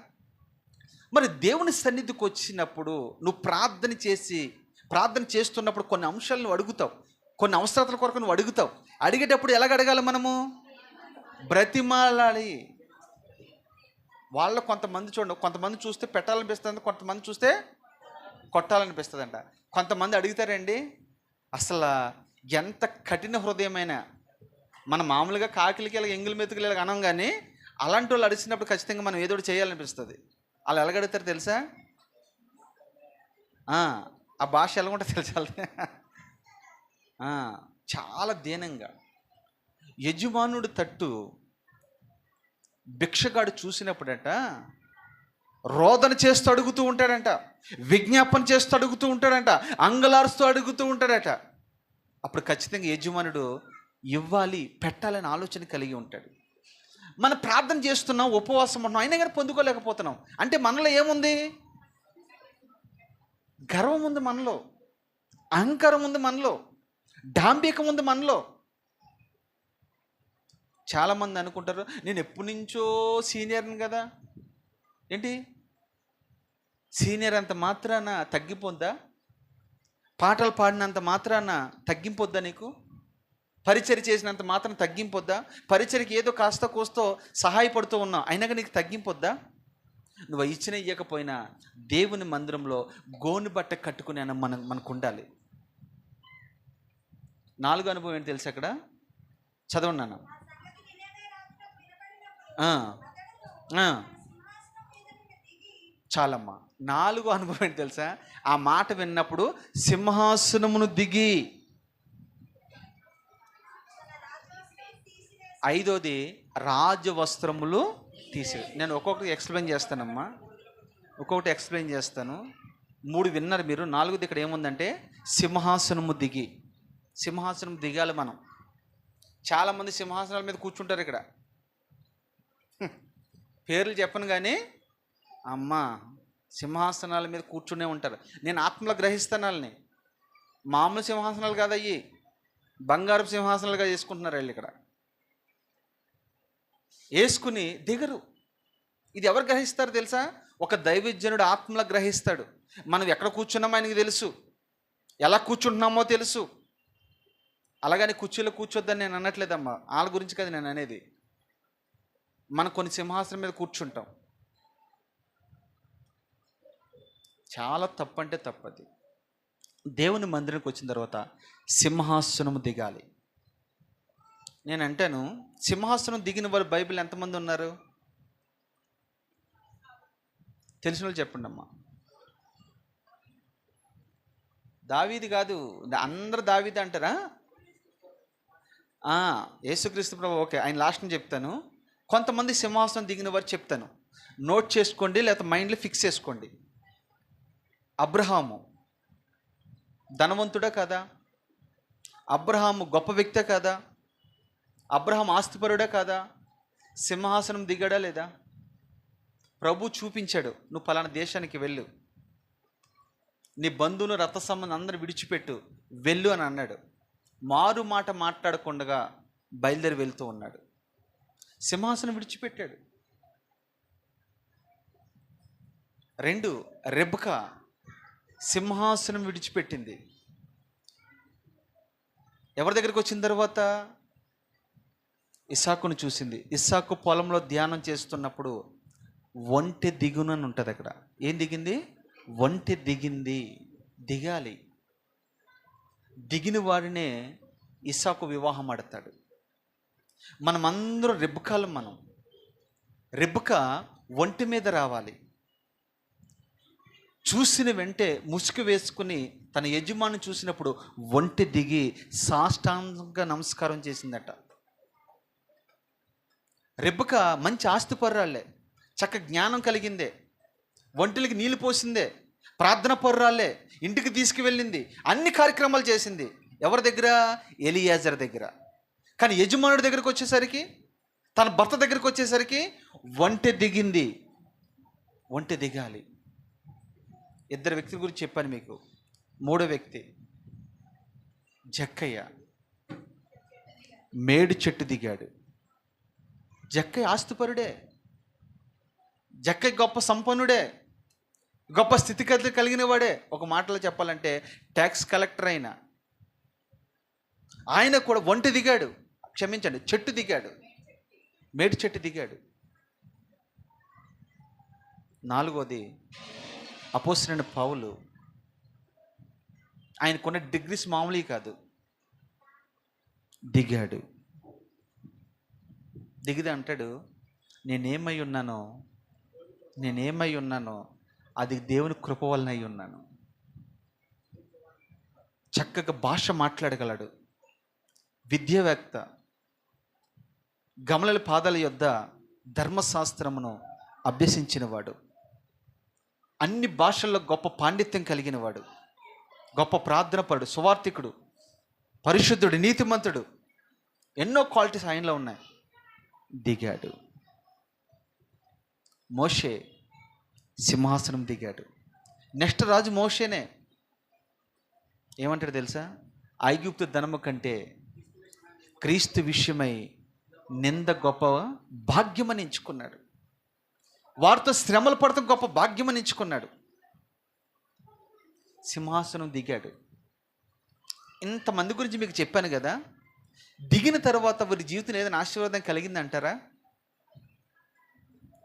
మరి దేవుని సన్నిధికి వచ్చినప్పుడు నువ్వు ప్రార్థన చేస్తున్నప్పుడు కొన్ని అంశాలు నువ్వు అడుగుతావు, కొన్ని అవసరాల కొరకు నువ్వు అడుగుతావు. అడిగేటప్పుడు ఎలాగ అడగాలి? మనము బ్రతిమాలాలి. వాళ్ళ కొంతమంది చూడండి, కొంతమంది చూస్తే పెట్టాలనిపిస్తుంది, కొంతమంది చూస్తే కొట్టాలనిపిస్తుందంట. కొంతమంది అడుగుతారండి, అసలు ఎంత కఠిన హృదయమైన, మన మామూలుగా కాకిలకి ఇలా ఎంగిలి మెతుకులు ఇలా అనం, కానీ అలాంటి వాళ్ళు అడిచినప్పుడు ఖచ్చితంగా మనం ఏదో ఒకటి చేయాలనిపిస్తుంది. వాళ్ళు ఎలాగడుగుతారు తెలుసా? ఆ భాష ఎలా ఉంటుందో తెలుసా? చాలా దీనంగా. యజమానుడు తట్టు భిక్షగాడు చూసినప్పుడట రోదన చేస్తూ అడుగుతూ ఉంటాడంట, విజ్ఞాపన చేస్తూ అడుగుతూ ఉంటాడంట, అంగలారుస్తూ అడుగుతూ ఉంటాడట. అప్పుడు ఖచ్చితంగా యజమానుడు ఇవ్వాలి, పెట్టాలని ఆలోచన కలిగి ఉంటాడు. మనం ప్రార్థన చేస్తున్నాం, ఉపవాసం ఉన్నాం, అయినా కానీ పొందుకోలేకపోతున్నాం. అంటే మనలో ఏముంది? గర్వం ఉంది మనలో, అహంకారం ఉంది మనలో, డాంబికం ఉంది మనలో. చాలామంది అనుకుంటారు, నేను ఎప్పటి నుంచో సీనియర్ని కదా. ఏంటి సీనియర్ అంత మాత్రాన తగ్గిపోద్దా? పాటలు పాడినంత మాత్రాన తగ్గింపొద్దా? నీకు పరిచర్య చేసినంత మాత్రం తగ్గింపొద్దా? పరిచర్యకి ఏదో కాస్త కోస్తో సహాయపడుతూ ఉన్నావు, అయినాక నీకు తగ్గింపొద్దా? నువ్వు ఇచ్చిన ఇవ్వకపోయినా దేవుని మందిరంలో గోని బట్ట కట్టుకునే మనకు ఉండాలి. 4వ అనుభవం ఏంటి తెలుసు? అక్కడ చదవండి నాన్న. చాలమ్మా. 4వ అనుభవం ఏంటి తెలుసా? ఆ మాట విన్నప్పుడు సింహాసనమును దిగి. 5వది రాజవస్త్రములు తీసి. నేను ఒక్కొక్కటి ఎక్స్ప్లెయిన్ చేస్తానమ్మా, ఒక్కొక్కటి ఎక్స్ప్లెయిన్ చేస్తాను. 3 విన్నారు మీరు. 4వది ఇక్కడ ఏముందంటే సింహాసనము దిగి. సింహాసనం దిగాలి మనం. చాలామంది సింహాసనాల మీద కూర్చుంటారు. ఇక్కడ పేర్లు చెప్పను కానీ అమ్మ సింహాసనాల మీద కూర్చునే ఉంటారు. నేను ఆత్మలో గ్రహిస్తాను వాళ్ళని. మామూలు సింహాసనాలు కాదయ్యి, బంగారు సింహాసనాలుగా చేసుకుంటున్నారు వీళ్ళు. ఇక్కడ వేసుకుని దిగరు. ఇది ఎవరు గ్రహిస్తారు తెలుసా? ఒక దైవజనుడు ఆత్మలో గ్రహిస్తాడు. మనం ఎక్కడ కూర్చున్నామో ఆయనకి తెలుసు, ఎలా కూర్చుంటున్నామో తెలుసు. అలాగని కుర్చీలో కూర్చోద్దని నేను అనట్లేదమ్మా, వాళ్ళ గురించి కదా నేను అనేది. మనం కొన్ని సింహాసనం మీద కూర్చుంటాం, చాలా తప్పు అంటే తప్పది. దేవుని మందిరానికి వచ్చిన తర్వాత సింహాసనము దిగాలి. నేను అంటాను, సింహాసనం దిగిన వారు బైబిల్ ఎంతమంది ఉన్నారు? తెలిసిన వాళ్ళు చెప్పండి అమ్మా. దావీదు కాదు, అందరు దావీదు అంటారా? యేసుక్రీస్తు ప్రభు, ఓకే, ఆయన లాస్ట్ని చెప్తాను. కొంతమంది సింహాసనం దిగిన వారు చెప్తాను, నోట్ చేసుకోండి, లేకపోతే మైండ్లో ఫిక్స్ చేసుకోండి. అబ్రహాము, ధనవంతుడా కదా? అబ్రహాము గొప్ప వ్యక్తే కదా? అబ్రహాం ఆస్తిపరుడా కాదా? సింహాసనం దిగాడా లేదా? ప్రభు చూపించాడు, నువ్వు పలానా దేశానికి వెళ్ళు, నీ బంధువులు రక్త సంబంధం అందరూ విడిచిపెట్టు, వెళ్ళు అని అన్నాడు. మారు మాట మాట్లాడకుండా బయలుదేరి వెళ్తూ ఉన్నాడు. సింహాసనం విడిచిపెట్టాడు. 2, రెబ్కా సింహాసనం విడిచిపెట్టింది. ఎవరి దగ్గరికి వచ్చిన తర్వాత? ఇస్సాకును చూసింది. ఇస్సాకు పొలంలో ధ్యానం చేస్తున్నప్పుడు ఒంటె దిగునని ఉంటుంది అక్కడ. ఏం దిగింది? ఒంటె దిగింది. దిగాలి. దిగిన వాడినే ఇస్సాకు వివాహం ఆడతాడు. మనమందరం రెబ్కాలం. రెబ్కా ఒంటి మీద రావాలి. చూసిన వెంటే ముసుగు వేసుకుని తన యజమాని చూసినప్పుడు ఒంటె దిగి సాష్టాంగ నమస్కారం చేసిందట. రెబ్కా మంచి ఆస్తిపరురాళ్లే, చక్క జ్ఞానం కలిగిందే, ఒంటెలకి నీళ్ళు పోసిందే, ప్రార్థన పరురాళ్లే, ఇంటికి తీసుకువెళ్ళింది, అన్ని కార్యక్రమాలు చేసింది. ఎవరి దగ్గర? ఎలియాజర్ దగ్గర. కానీ యజమానుడి దగ్గరకు వచ్చేసరికి, తన భర్త దగ్గరికి వచ్చేసరికి ఒంటె దిగింది. ఒంటె దిగాలి. 2 వ్యక్తుల గురించి చెప్పాను మీకు. 3వ వ్యక్తి జక్కయ్య. మేడు చెట్టు దిగాడు. జక్కయ్య ఆస్తిపరుడే, జక్కయ్య గొప్ప సంపన్నుడే, గొప్ప స్థితిగతులు కలిగిన వాడే. ఒక మాటలో చెప్పాలంటే ట్యాక్స్ కలెక్టర్ అయిన ఆయన కూడా ఒంటె దిగాడు. క్షమించండి, చెట్టు దిగాడు, మేడి చెట్టు దిగాడు. 4వది అపోస్తలుడైన పౌలు. ఆయనకున్న డిగ్రీస్ మామూలు కాదు. దిగాడు. దిగితే అంటాడు, నేనేమై ఉన్నానో అది దేవుని కృప వలన అయి ఉన్నాను. చక్కగా భాష మాట్లాడగలడు, విద్యావేత్త, గమలల పాదాల యొద్ద ధర్మశాస్త్రమును అభ్యసించినవాడు, అన్ని భాషల్లో గొప్ప పాండిత్యం కలిగినవాడు, గొప్ప ప్రార్థనపరుడు, సువార్థికుడు, పరిశుద్ధుడు, నీతిమంతుడు, ఎన్నో క్వాలిటీస్ ఆయనలో ఉన్నాయి. దిగాడు. మోషే సింహాసనం దిగాడు. నెక్స్ట్ రాజు మోషేనే. ఏమంటాడు తెలుసా? ఐగుప్తు ధనము కంటే క్రీస్తు విషయమై నింద గొప్ప భాగ్యమని ఎంచుకున్నాడు. వారితో శ్రమలు పడటం గొప్ప భాగ్యమని ఎంచుకున్నాడు. సింహాసనం దిగాడు. ఇంతమంది గురించి మీకు చెప్పాను కదా. దిగిన తర్వాత వారి జీవితం ఏదైనా ఆశీర్వాదం కలిగింది అంటారా?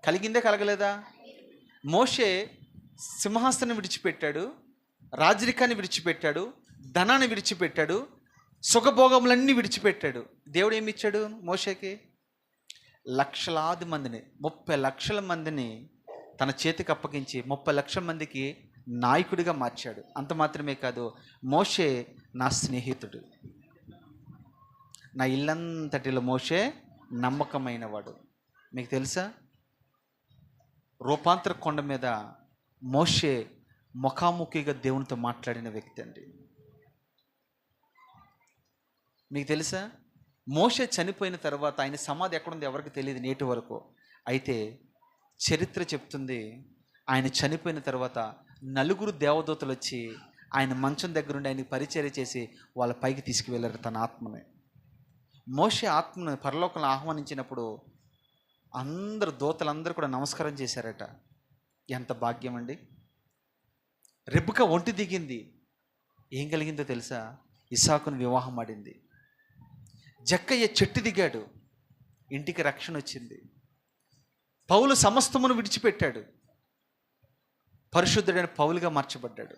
కలిగిందే, కలగలేదా? మోషే సింహాసనం విడిచిపెట్టాడు, రాజరికాన్ని విడిచిపెట్టాడు, ధనాన్ని విడిచిపెట్టాడు, సుఖభోగములన్నీ విడిచిపెట్టాడు. దేవుడు ఏమి ఇచ్చాడు మోషేకి? లక్షలాది మందిని, 30 లక్షల మందిని తన చేతికి అప్పగించి 30 లక్షల మందికి నాయకుడిగా మార్చాడు. అంత మాత్రమే కాదు, మోషే నా స్నేహితుడు, నా ఇల్లంతటిలో మోషే నమ్మకమైన వాడు. మీకు తెలుసా, రూపాంతర కొండ మీద మోషే ముఖాముఖిగా దేవునితో మాట్లాడిన వ్యక్తి అండి. మీకు తెలుసా, మోషే చనిపోయిన తర్వాత ఆయన సమాధి ఎక్కడుంది ఎవరికి తెలియదు నేటి వరకు. అయితే చరిత్ర చెప్తుంది, ఆయన చనిపోయిన తర్వాత 4 దేవదూతలు వచ్చి ఆయన మంచం దగ్గరుండి ఆయనకి పరిచర్య చేసి వాళ్ళ పైకి తీసుకువెళ్ళారు తన ఆత్మని. మోషే ఆత్మను పరలోకంలో ఆహ్వానించినప్పుడు దూతలందరూ కూడా నమస్కారం చేశారట. ఎంత భాగ్యం అండి. రెబ్కా ఒంటి దిగింది. ఏం కలిగిందో తెలుసా? ఇస్సాకును వివాహం ఆడింది. జక్కయ్య చెట్టు దిగాడు, ఇంటికి రక్షణ వచ్చింది. పౌలు సమస్తమును విడిచిపెట్టాడు, పరిశుద్ధుడైన పౌలుగా మార్చబడ్డాడు.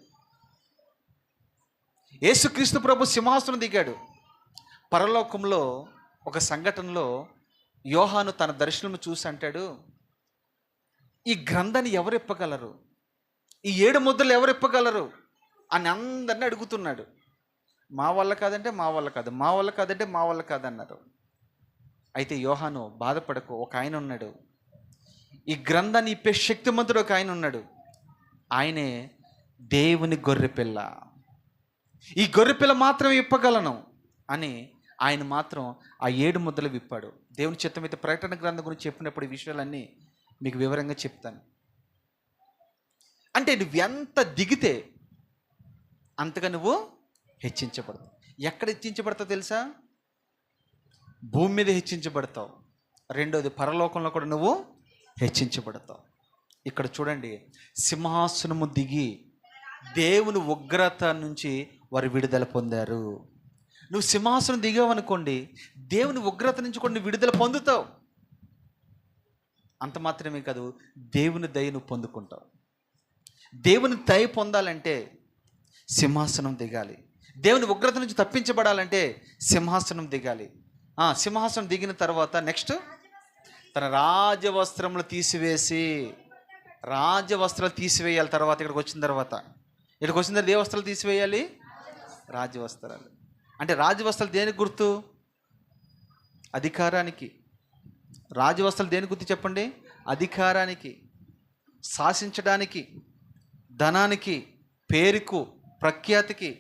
యేసుక్రీస్తు ప్రభు సింహాసనం దిగాడు. పరలోకంలో ఒక సంఘటనలో యోహాను తన దర్శనం చూసి అంటాడు, ఈ గ్రంథాన్ని ఎవరు ఇప్పగలరు, ఈ 7 ముద్రలు ఎవరు ఇప్పగలరు అని అందరినీ అడుగుతున్నాడు. మా వల్ల కాదంటే మా వల్ల కాదు, మా వల్ల కాదంటే మా వల్ల కాదన్నారు. అయితే యోహాను బాధపడకు, ఒక ఆయన ఉన్నాడు, ఈ గ్రంథాన్ని ఇప్పే శక్తిమంతుడు ఒక ఆయన ఉన్నాడు. ఆయనే దేవుని గొర్రెపిల్ల, ఈ గొర్రెపిల్ల మాత్రమే విప్పగలను అని ఆయన మాత్రం ఆ 7 ముద్దలు విప్పాడు. దేవుని చిత్తమైతే ప్రకటన గ్రంథం గురించి చెప్పినప్పుడు ఈ విషయాలన్నీ మీకు వివరంగా చెప్తాను. అంటే నువ్వు ఎంత దిగితే అంతగా నువ్వు హెచ్చించబడతావు. ఎక్కడ హెచ్చించబడతావు తెలుసా? భూమి మీద హెచ్చించబడతావు. రెండోది పరలోకంలో కూడా నువ్వు హెచ్చించబడతావు. ఇక్కడ చూడండి, సింహాసనము దిగి దేవుని ఉగ్రత నుంచి వారు విడుదల పొందారు. నువ్వు సింహాసనం దిగావనుకోండి, దేవుని ఉగ్రత నుంచి కూడా నువ్వు విడుదల పొందుతావు. అంత మాత్రమే కాదు, దేవుని దయ నువ్వు పొందుకుంటావు. దేవుని దయ పొందాలంటే సింహాసనం దిగాలి. దేవుని ఉగ్రత నుంచి తప్పించబడాలంటే సింహాసనం దిగాలి. సింహాసనం దిగిన తర్వాత నెక్స్ట్ తన రాజవస్త్రములు తీసివేసి, రాజవస్త్రాలు తీసివేయాలి. తర్వాత ఇక్కడికి వచ్చిన తర్వాత ఏ వస్త్రాలు తీసివేయాలి? రాజవస్త్రాలు. అంటే రాజవస్త్రాలు దేనికి గుర్తు? అధికారానికి. రాజవస్త్రాలు దేనికి గుర్తు చెప్పండి? అధికారానికి, శాసించడానికి, ధనానికి, పేరుకు, ప్రఖ్యాతికి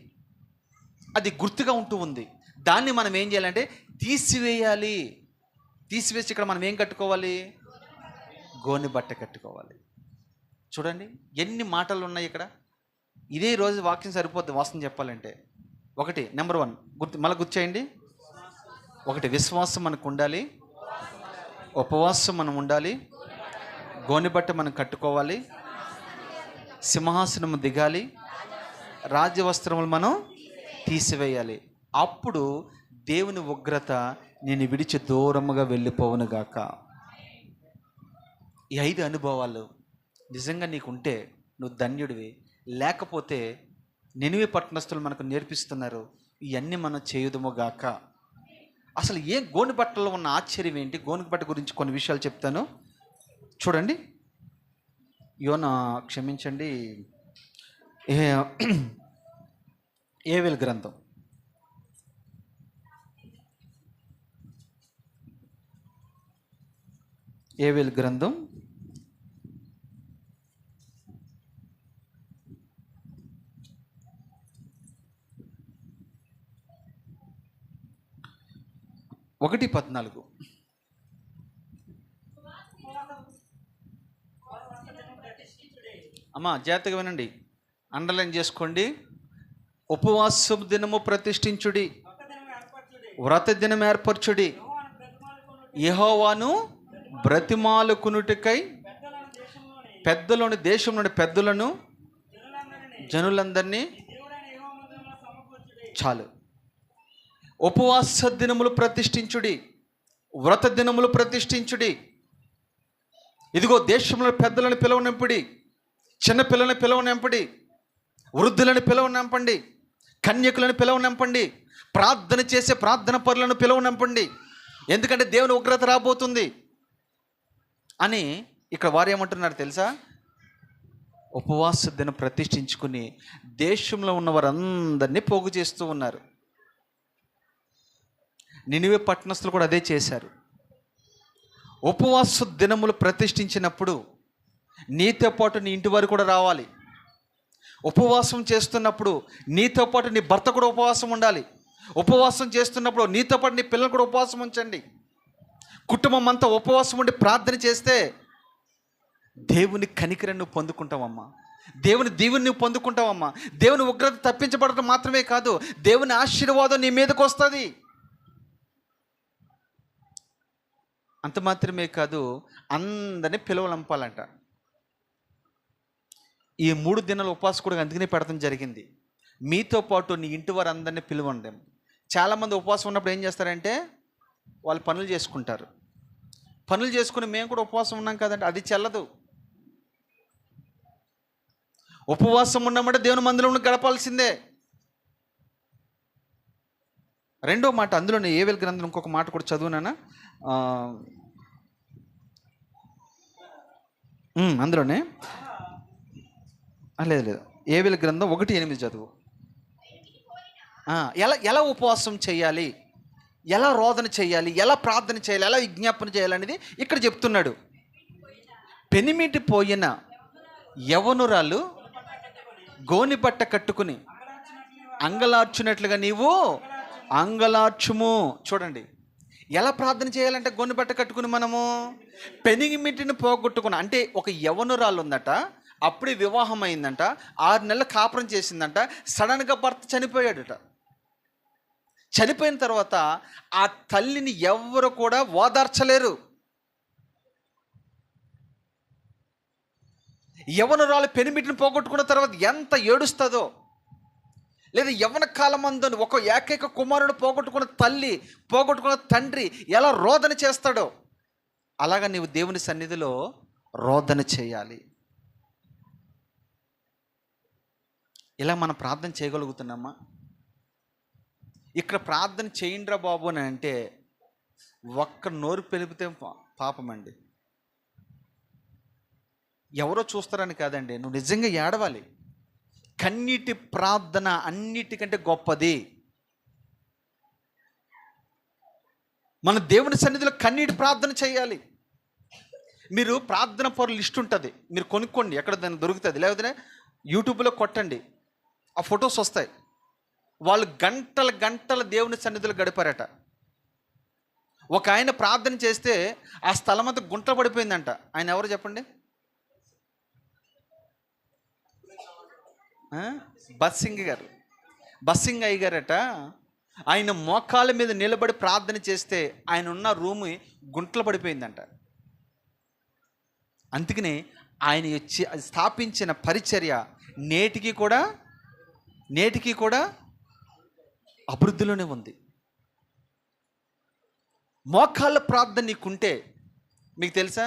అది గుర్తుగా ఉంటూ ఉంది. దాన్ని మనం ఏం చేయాలంటే తీసివేయాలి. తీసివేసి ఇక్కడ మనం ఏం కట్టుకోవాలి? గోనె బట్ట కట్టుకోవాలి. చూడండి ఎన్ని మాటలు ఉన్నాయి ఇక్కడ. ఇదే రోజు వాక్యం సరిపోద్ది వాస్తవం చెప్పాలంటే. ఒకటి, నెంబర్ 1 మళ్ళీ గుర్తు చేయండి. ఒకటి, విశ్వాసం మనకు ఉండాలి, ఉపవాసం మనం ఉండాలి, గోనె బట్ట మనం కట్టుకోవాలి, సింహాసనము దిగాలి, రాజవస్త్రములు మనం తీసివేయాలి. అప్పుడు దేవుని ఉగ్రత నేను విడిచి దూరముగా వెళ్ళిపోవునుగాక. ఈ 5 అనుభవాలు నిజంగా నీకుంటే నువ్వు ధన్యుడివి. లేకపోతే నినివే పట్టణస్థులు మనకు నేర్పిస్తున్నారు, ఇవన్నీ మనం చేయుదుముగాక. అసలు గోనె బట్టలో ఉన్న ఆశ్చర్యం ఏంటి? గోనె బట్ట గురించి కొన్ని విషయాలు చెప్తాను చూడండి. క్షమించండి, ఏవేల్ గ్రంథం 1:14. అమ్మా జాగ్రత్తగా వినండి, అండర్లైన్ చేసుకోండి. ఉపవాస దినము ప్రతిష్ఠించుడి, వ్రత దినం ఏర్పరచుడి, యెహోవాను బ్రతిమాలుకొనుటకై పెద్దలోని దేశంలోని పెద్దలను జనులందరినీ. చాలు. ఉపవాస దినములు ప్రతిష్ఠించుడి, వ్రత దినములు ప్రతిష్ఠించుడి. ఇదిగో దేశంలో పెద్దలను పిలవనంపుడి, చిన్నపిల్లలను పిలవనంపండి, వృద్ధులను పిలవనంపండి, కన్యకులను పిలవనంపండి, ప్రార్థన చేసే ప్రార్థన పరులను పిలవనంపండి. ఎందుకంటే దేవుని ఉగ్రత రాబోతుంది అని ఇక్కడ వారు ఏమంటున్నారు తెలుసా? ఉపవాస దినం ప్రతిష్ఠించుకుని దేశంలో ఉన్న వారందరినీ పోగు చేస్తూ ఉన్నారు. నినివే పట్టణస్థులు కూడా అదే చేశారు. ఉపవాస దినములు ప్రతిష్ఠించినప్పుడు నీతో పాటు నీ ఇంటి వారు కూడా రావాలి. ఉపవాసం చేస్తున్నప్పుడు నీతో పాటు నీ భర్త కూడా ఉపవాసం ఉండాలి. ఉపవాసం చేస్తున్నప్పుడు నీతో పాటు నీ పిల్లలు కూడా ఉపవాసం ఉంచండి. కుటుంబం అంతా ఉపవాసం ఉండి ప్రార్థన చేస్తే దేవుని కనికరం నువ్వు పొందుకుంటావమ్మా, దేవుని దీవెని నువ్వు పొందుకుంటావమ్మా. దేవుని ఉగ్రత తప్పించబడటం మాత్రమే కాదు, దేవుని ఆశీర్వాదం నీ మీదకి వస్తుంది. అంత మాత్రమే కాదు, అందరినీ పిలువలంపాలంట. ఈ 3 దినాల ఉపవాసం కూడా అందుకనే పెడతాం జరిగింది. మీతో పాటు నీ ఇంటి వారు అందరినీ పిలువండి. చాలామంది ఉపవాసం ఉన్నప్పుడు ఏం చేస్తారంటే వాళ్ళు పనులు చేసుకుంటారు. పనులు చేసుకుని మేము కూడా ఉపవాసం ఉన్నాం కదంటే అది చెల్లదు. ఉపవాసం ఉన్నామంటే దేవుని మందిరంలో గడపాల్సిందే. రెండో మాట అందులోనే ఏవేల్ గ్రంథం ఇంకొక మాట కూడా చదువునానా, అందులోనే లేదు ఏవేల్ గ్రంథం 1:8 చదువు. ఎలా ఉపవాసం చేయాలి, ఎలా రోదన చేయాలి, ఎలా ప్రార్థన చేయాలి, ఎలా విజ్ఞాపన చేయాలి అనేది ఇక్కడ చెప్తున్నాడు. పెనిమిటి పోయిన యవనురాలు గోనె బట్ట కట్టుకుని అంగలార్చున్నట్లుగా నీవు అంగలార్చుము. చూడండి ఎలా ప్రార్థన చేయాలంటే, గొన్ను బట్ట కట్టుకుని మనము పెనిమిటిని పోగొట్టుకున్న, అంటే ఒక యవనురాలు ఉందట, అప్పుడే వివాహం అయిందంట, 6 నెలలు కాపురం చేసిందంట, సడన్గా భర్త చనిపోయాడట. చనిపోయిన తర్వాత ఆ తల్లిని ఎవ్వరు కూడా ఓదార్చలేరు. యవనురాలు పెనిమిటిని పోగొట్టుకున్న తర్వాత ఎంత ఏడుస్తుందో, లేదా యవన కాలమందు ఒక ఏకైక కుమారుడు పోగొట్టుకున్న తల్లి, పోగొట్టుకున్న తండ్రి ఎలా రోదన చేస్తాడో, అలాగా నీవు దేవుని సన్నిధిలో రోదన చేయాలి. ఇలా మనం ప్రార్థన చేయగలుగుతున్నామా? ఇక్కడ ప్రార్థన చేయండిరా బాబు అని అంటే ఒక్క నోరు పెలిపితే పాపం అండి. ఎవరో చూస్తారని కాదండి, నువ్వు నిజంగా ఏడవాలి. కన్నీటి ప్రార్థన అన్నిటికంటే గొప్పది. మన దేవుని సన్నిధిలో కన్నీటి ప్రార్థన చేయాలి. మీరు ప్రార్థన పరుల లిస్ట్ ఉంటుంది, మీరు కొనుక్కోండి, ఎక్కడ దాన్ని దొరుకుతుంది, లేకపోతే యూట్యూబ్లో కొట్టండి, ఆ ఫొటోస్ వస్తాయి. వాళ్ళు గంటల దేవుని సన్నిధిలో గడిపారట. ఒక ఆయన ప్రార్థన చేస్తే ఆ స్థలం అంతా గుంట పడిపోయిందంట. ఆయన ఎవరు చెప్పండి? బస్సింగ్ అయ్య గారట. ఆయన మోకాళ్ళ మీద నిలబడి ప్రార్థన చేస్తే ఆయన ఉన్న రూము గుంటలు పడిపోయిందంట. అందుకని ఆయన వచ్చి స్థాపించిన పరిచర్య నేటికి కూడా అభివృద్ధిలోనే ఉంది. మోకాళ్ళ ప్రార్థన నీకుంటే, మీకు తెలుసా,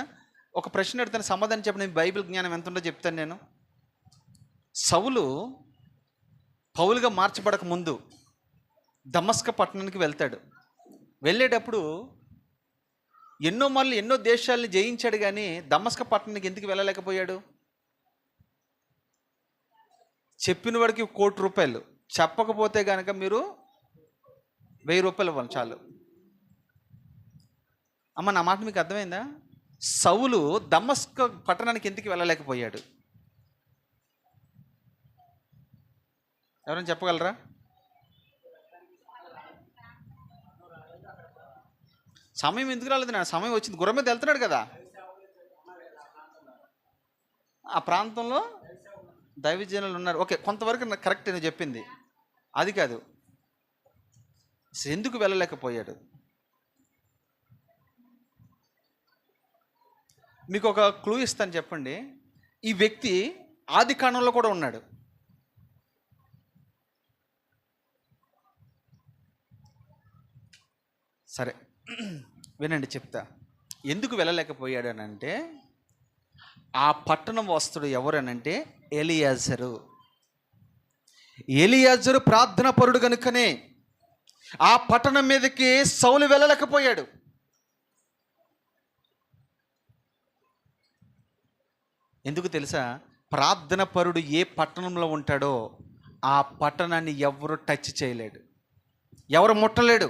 ఒక ప్రశ్న అడుగుతాను, సమాధానం చెప్పండి. బైబిల్ జ్ఞానం ఎంత ఉందో చెప్తాను నేను. సౌలు పౌలుగా మార్చబడక ముందు దమస్క పట్టణానికి వెళ్తాడు. వెళ్ళేటప్పుడు ఎన్నో దేశాలని జయించాడు, కానీ దమస్క పట్టణానికి ఎందుకు వెళ్ళలేకపోయాడు? చెప్పిన వాడికి ₹1,00,00,000, చెప్పకపోతే కనుక మీరు ₹1000 ఇవ్వాలి చాలు. అమ్మ, నా మాట మీకు అర్థమైందా? సౌలు దమస్క పట్టణానికి ఎందుకు వెళ్ళలేకపోయాడు? ఎవరైనా చెప్పగలరా? సమయం ఎందుకు రాలేదు? నా సమయం వచ్చింది. గుర్రం మీద వెళ్తున్నాడు కదా, ఆ ప్రాంతంలో దైవజనులు ఉన్నారు. ఓకే, కొంతవరకు నాకు కరెక్ట్ నేను చెప్పింది. అది కాదు, ఎందుకు వెళ్ళలేకపోయాడు? మీకు ఒక క్లూ ఇస్తాను, చెప్పండి. ఈ వ్యక్తి ఆది కాండంలో కూడా ఉన్నాడు. సరే వినండి, చెప్తా. ఎందుకు వెళ్ళలేకపోయాడు అని అంటే, ఆ పట్టణం వస్తుడు ఎవరనంటే ఎలియాజరు ప్రార్థన పరుడు కనుకనే ఆ పట్టణం మీదకి సౌలు వెళ్ళలేకపోయాడు. ఎందుకు తెలుసా? ప్రార్థన పరుడు ఏ పట్టణంలో ఉంటాడో ఆ పట్టణాన్ని ఎవరు టచ్ చేయలేడు, ఎవరు ముట్టలేడు.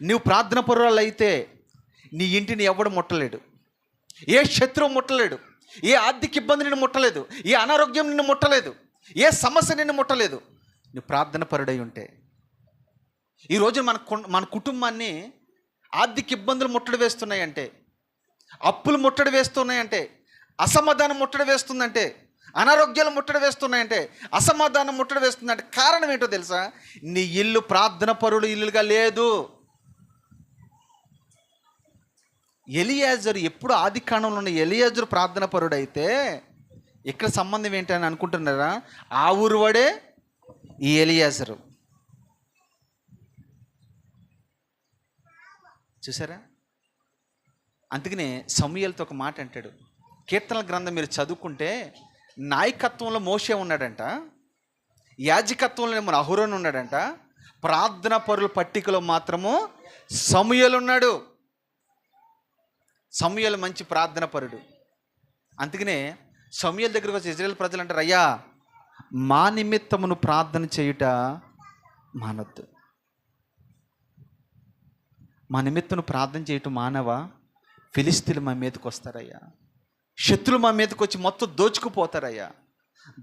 నువ్వు ప్రార్థన పరురాలు అయితే నీ ఇంటిని ఎవడు ముట్టలేడు, ఏ శత్రువు ముట్టలేడు, ఏ ఆర్థిక ఇబ్బంది నిన్ను ముట్టలేదు, ఏ అనారోగ్యం నిన్ను ముట్టలేదు, ఏ సమస్య నిన్ను ముట్టలేదు, నువ్వు ప్రార్థన పరుడై ఉంటే. ఈరోజు మన కుటుంబాన్ని ఆర్థిక ఇబ్బందులు ముట్టడి వేస్తున్నాయంటే, అప్పులు ముట్టడి వేస్తున్నాయంటే, అసమాధానం ముట్టడి వేస్తుందంటే, అనారోగ్యాలు ముట్టడి వేస్తున్నాయంటే, అసమాధానం ముట్టడి వేస్తుందంటే కారణం ఏంటో తెలుసా? నీ ఇల్లు ప్రార్థన పరుడు ఇల్లుగా లేదు. ఎలియాజరు ఎప్పుడు ఆది కాండంలో ఉన్న ఎలియాజరు ప్రార్థన పరుడు అయితే ఇక్కడ సంబంధం ఏంటని అనుకుంటున్నారా? ఆ ఊరు వాడే ఈ ఎలియాజరు. చూసారా? అందుకనే సమూయేలుతో ఒక మాట అంటాడు. కీర్తనల గ్రంథం మీరు చదువుకుంటే నాయకత్వంలో మోషే ఉన్నాడంట, యాజకత్వంలో మన అహరోను ఉన్నాడంట, ప్రార్థన పరుల పట్టికలో మాత్రము సమూయేలు ఉన్నాడు. సమూయేలు మంచి ప్రార్థన పరుడు. అందుకనే సమూయేలు దగ్గరకు వచ్చి ఇజ్రాయేల్ ప్రజలు అంటారు, అయ్యా మా నిమిత్తమును ప్రార్థన చేయుట మానొద్దు, మా నిమిత్తను ప్రార్థన చేయటం మానవా? ఫిలిస్తీన్లు మా మీదకి వస్తారయ్యా, శత్రులు మా మీదకి వచ్చి మొత్తం దోచుకుపోతారయ్యా,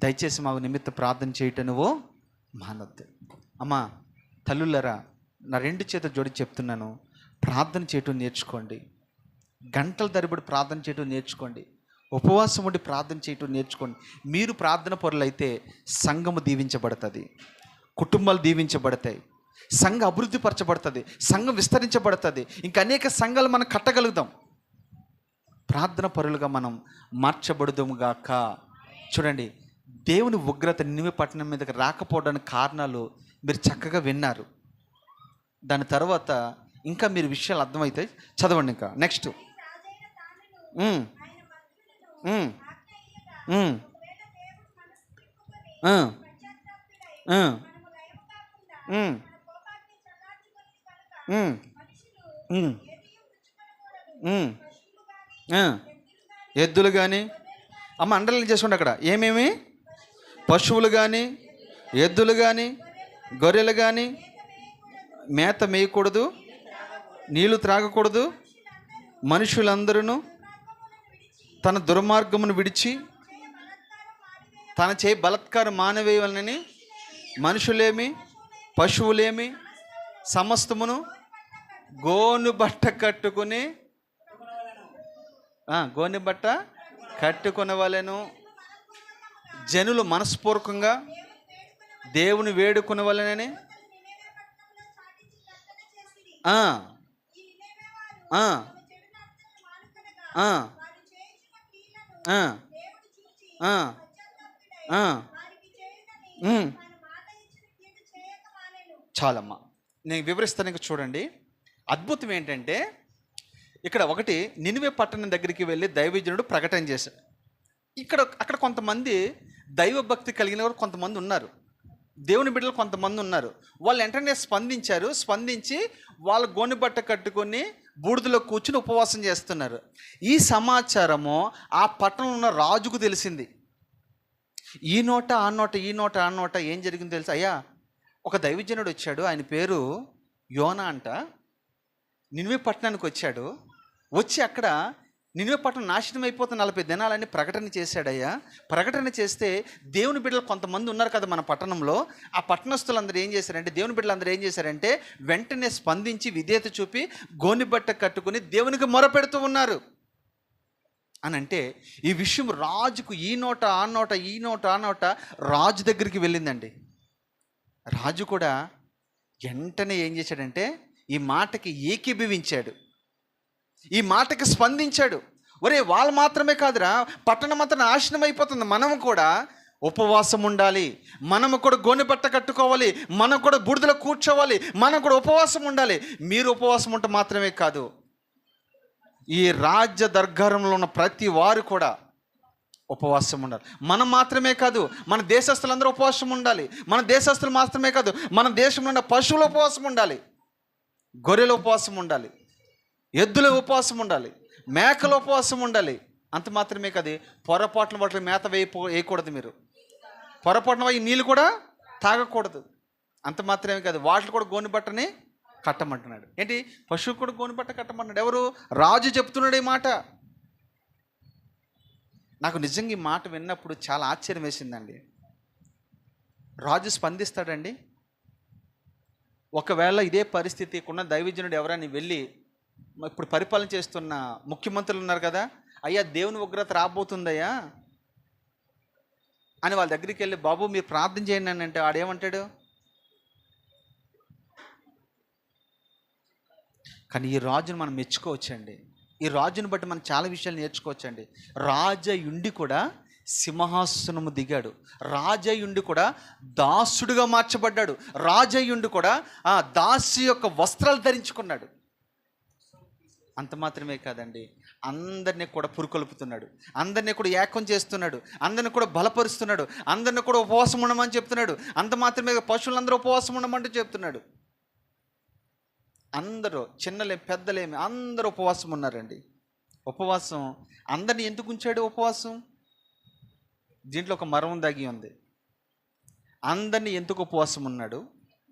దయచేసి మా నిమిత్తం ప్రార్థన చేయటం నువ్వు మానొద్దు. అమ్మా తల్లులరా, నా రెండు చేతులు జోడి చెప్తున్నాను, ప్రార్థన చేయటం నేర్చుకోండి. గంటల తరబడి ప్రార్థన చేయటం నేర్చుకోండి. ఉపవాసం ఉండి ప్రార్థన చేయటం నేర్చుకోండి. మీరు ప్రార్థన పరులైతే సంఘము దీవించబడుతుంది, కుటుంబాలు దీవించబడతాయి, సంఘం అభివృద్ధి పరచబడుతుంది, సంఘం విస్తరించబడుతుంది, ఇంకా అనేక సంఘాలు మనం కట్టగలుగుతాం. ప్రార్థన పరులుగా మనం మార్చబడుదుముగాక. చూడండి, దేవుని ఉగ్రత నినివే పట్టణం మీదకి రాకపోవడానికి కారణాలు మీరు చక్కగా విన్నారు. దాని తర్వాత ఇంకా మీరు విషయాలు అర్థమవుతాయి. చదవండి ఇంకా నెక్స్ట్. ఎద్దులు కానీ, అమ్మ అండర్లైన్ చేసుకోండి అక్కడ, ఏమేమి పశువులు కానీ, ఎద్దులు కానీ, గొర్రెలు కానీ మేత మేయకూడదు, నీళ్లు త్రాగకూడదు. మనుషులందరూ తన దుర్మార్గమును విడిచి తన చేయి బలత్కారం మానవేయాలని మనుషులేమి పశువులేమి సమస్తమును గోను బట్ట కట్టుకుని గోని బట్ట కట్టుకునవలెను. జనులు మనస్పూర్వకంగా దేవుని వేడుకునవలెనని చాలమ్మా, నేను వివరిస్తాను. ఇంకా చూడండి, అద్భుతం ఏంటంటే ఇక్కడ ఒకటి, నినివే పట్టణం దగ్గరికి వెళ్ళి దైవజనుడు ప్రకటన చేశాడు. అక్కడ కొంతమంది దైవభక్తి కలిగిన వారు కొంతమంది ఉన్నారు, దేవుని బిడ్డలు కొంతమంది ఉన్నారు. వాళ్ళు వెంటనే స్పందించి వాళ్ళ గోని బట్ట కట్టుకొని బూడిదలో కూర్చుని ఉపవాసం చేస్తున్నారు. ఈ సమాచారము ఆ పట్టణంలో ఉన్న రాజుకు తెలిసింది. ఈ నోట ఆ నోట ఏం జరిగిందో తెలుసు. అయ్యా, ఒక దైవజనుడు వచ్చాడు, ఆయన పేరు యోనా అంట, నినివే పట్టణానికి వచ్చాడు. వచ్చి అక్కడ నినివే పట్టణం నాశనం అయిపోతే 40 దినాలని ప్రకటన చేశాడయ్యా. ప్రకటన చేస్తే దేవుని బిడ్డలు కొంతమంది ఉన్నారు కదా మన పట్టణంలో, ఆ పట్టణస్తులందరూ ఏం చేశారంటే, దేవుని బిడ్డలందరూ ఏం చేశారంటే వెంటనే స్పందించి విధేయత చూపి గోని బట్ట కట్టుకుని దేవునికి మొరపెడుతూ ఉన్నారు అని. అంటే ఈ విషయం రాజుకు ఈ నోట ఆ నోట రాజు దగ్గరికి వెళ్ళిందండి. రాజు కూడా వెంటనే ఏం చేశాడంటే ఈ మాటకి ఏకీభవించాడు, ఈ మాటకి స్పందించాడు. ఒరే, వాళ్ళు మాత్రమే కాదురా, పట్టణం అంతా నాశనం అయిపోతుంది, మనము కూడా ఉపవాసం ఉండాలి, మనము కూడా గోనె బట్ట కట్టుకోవాలి, మనం కూడా బూడిదలో కూర్చోవాలి, మనం కూడా ఉపవాసం ఉండాలి. మీరు ఉపవాసం ఉంటే మాత్రమే కాదు, ఈ రాజ్య దర్గారంలో ఉన్న ప్రతి వారు కూడా ఉపవాసం ఉండాలి. మనం మాత్రమే కాదు, మన దేశస్తులందరూ ఉపవాసం ఉండాలి. మన దేశస్తులు మాత్రమే కాదు, మన దేశంలో ఉన్న పశువులు ఉపవాసం ఉండాలి, గొర్రెలు ఉపవాసం ఉండాలి, ఎద్దుల ఉపవాసం ఉండాలి, మేకల ఉపవాసం ఉండాలి. అంత మాత్రమే కాదు, పొరపాటున వాటికి మేత వేయకూడదు, మీరు పొరపాటున ఈ నీళ్ళు కూడా తాగకూడదు. అంత మాత్రమే కాదు, వాటిని కూడా గోని బట్టని కట్టమంటున్నాడు. ఏంటి, పశువు కూడా గోని బట్ట కట్టమంటున్నాడు. ఎవరు? రాజు చెప్తున్నాడు ఈ మాట. నాకు నిజంగా ఈ మాట విన్నప్పుడు చాలా ఆశ్చర్యం వేసిందండి. రాజు స్పందిస్తాడండి. ఒకవేళ ఇదే పరిస్థితి ఉన్న దైవజనుడు ఎవరైనా వెళ్ళి, ఇప్పుడు పరిపాలన చేస్తున్న ముఖ్యమంత్రులు ఉన్నారు కదా, అయ్యా దేవుని ఉగ్రత రాబోతుందయ్యా అని వాళ్ళ దగ్గరికి వెళ్ళి, బాబు మీరు ప్రార్థన చేయండి అని అంటే ఆడేమంటాడు? కానీ ఈ రాజును మనం మెచ్చుకోవచ్చండి. ఈ రాజుని బట్టి మనం చాలా విషయాలు నేర్చుకోవచ్చండి. రాజయుండి కూడా సింహాసనము దిగాడు, రాజయుండి కూడా దాసుడుగా మార్చబడ్డాడు, రాజయుండి కూడా ఆ దాసి యొక్క వస్త్రాలు ధరించుకున్నాడు. అంత మాత్రమే కాదండి, అందరినీ కూడా పురుకొల్పుతున్నాడు, అందరినీ కూడా ఏకం చేస్తున్నాడు, అందరినీ కూడా బలపరుస్తున్నాడు, అందరినీ కూడా ఉపవాసం ఉండమని చెప్తున్నాడు. అంత మాత్రమే, పశువులందరూ ఉపవాసం ఉండమంటూ చెప్తున్నాడు. అందరూ, చిన్నలేమి పెద్దలేమి, అందరూ ఉపవాసం ఉన్నారండి. ఉపవాసం అందరినీ ఎందుకు ఉంచాడు? ఉపవాసం దీంట్లో ఒక మర్మం దాగి ఉంది. అందరినీ ఎందుకు ఉపవాసం ఉన్నాడు?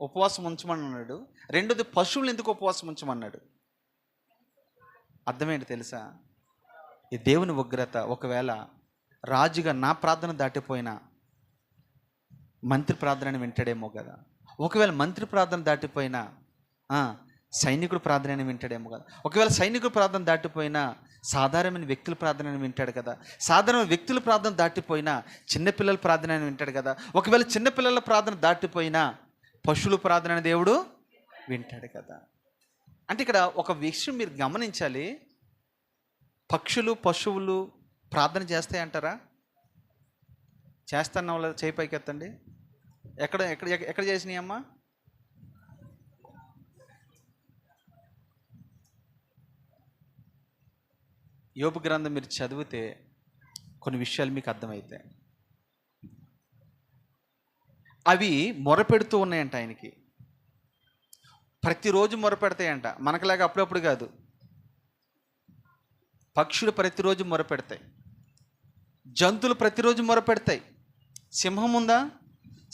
ఉపవాసం ఉంచమన్నాడు. రెండోది, పశువులు ఎందుకు ఉపవాసం ఉంచమన్నాడు? అర్థమేంటి తెలుసా? ఈ దేవుని ఉగ్రత ఒకవేళ రాజుగా నా ప్రార్థన దాటిపోయినా, మంత్రి ప్రార్థనని వింటాడేమో కదా. ఒకవేళ మంత్రి ప్రార్థన దాటిపోయినా సైనికుడు ప్రార్థనని వింటాడేమో కదా. ఒకవేళ సైనికుడు ప్రార్థన దాటిపోయినా సాధారణమైన వ్యక్తుల ప్రార్థనని వింటాడు కదా. సాధారణ వ్యక్తుల ప్రార్థన దాటిపోయినా చిన్నపిల్లల ప్రార్థనని వింటాడు కదా. ఒకవేళ చిన్నపిల్లల ప్రార్థన దాటిపోయినా పశువుల ప్రార్థనని దేవుడు వింటాడు కదా. అంటే ఇక్కడ ఒక విషయం మీరు గమనించాలి. పక్షులు పశువులు ప్రార్థన చేస్తాయి అంటారా? చేస్తాను వాళ్ళ చేయి పైకి ఎత్తండి. ఎక్కడ ఎక్కడ ఎక్కడ చేసినాయి అమ్మా? యోబు గ్రంథం మీరు చదివితే కొన్ని విషయాలు మీకు అర్థమవుతాయి. అవి మొరపెడుతూ ఉన్నాయంట ఆయనకి. ప్రతిరోజు మొరపెడతాయంట. మనకులాగా అప్పుడప్పుడు కాదు. పక్షులు ప్రతిరోజు మొరపెడతాయి, జంతువులు ప్రతిరోజు మొరపెడతాయి. సింహం ఉందా?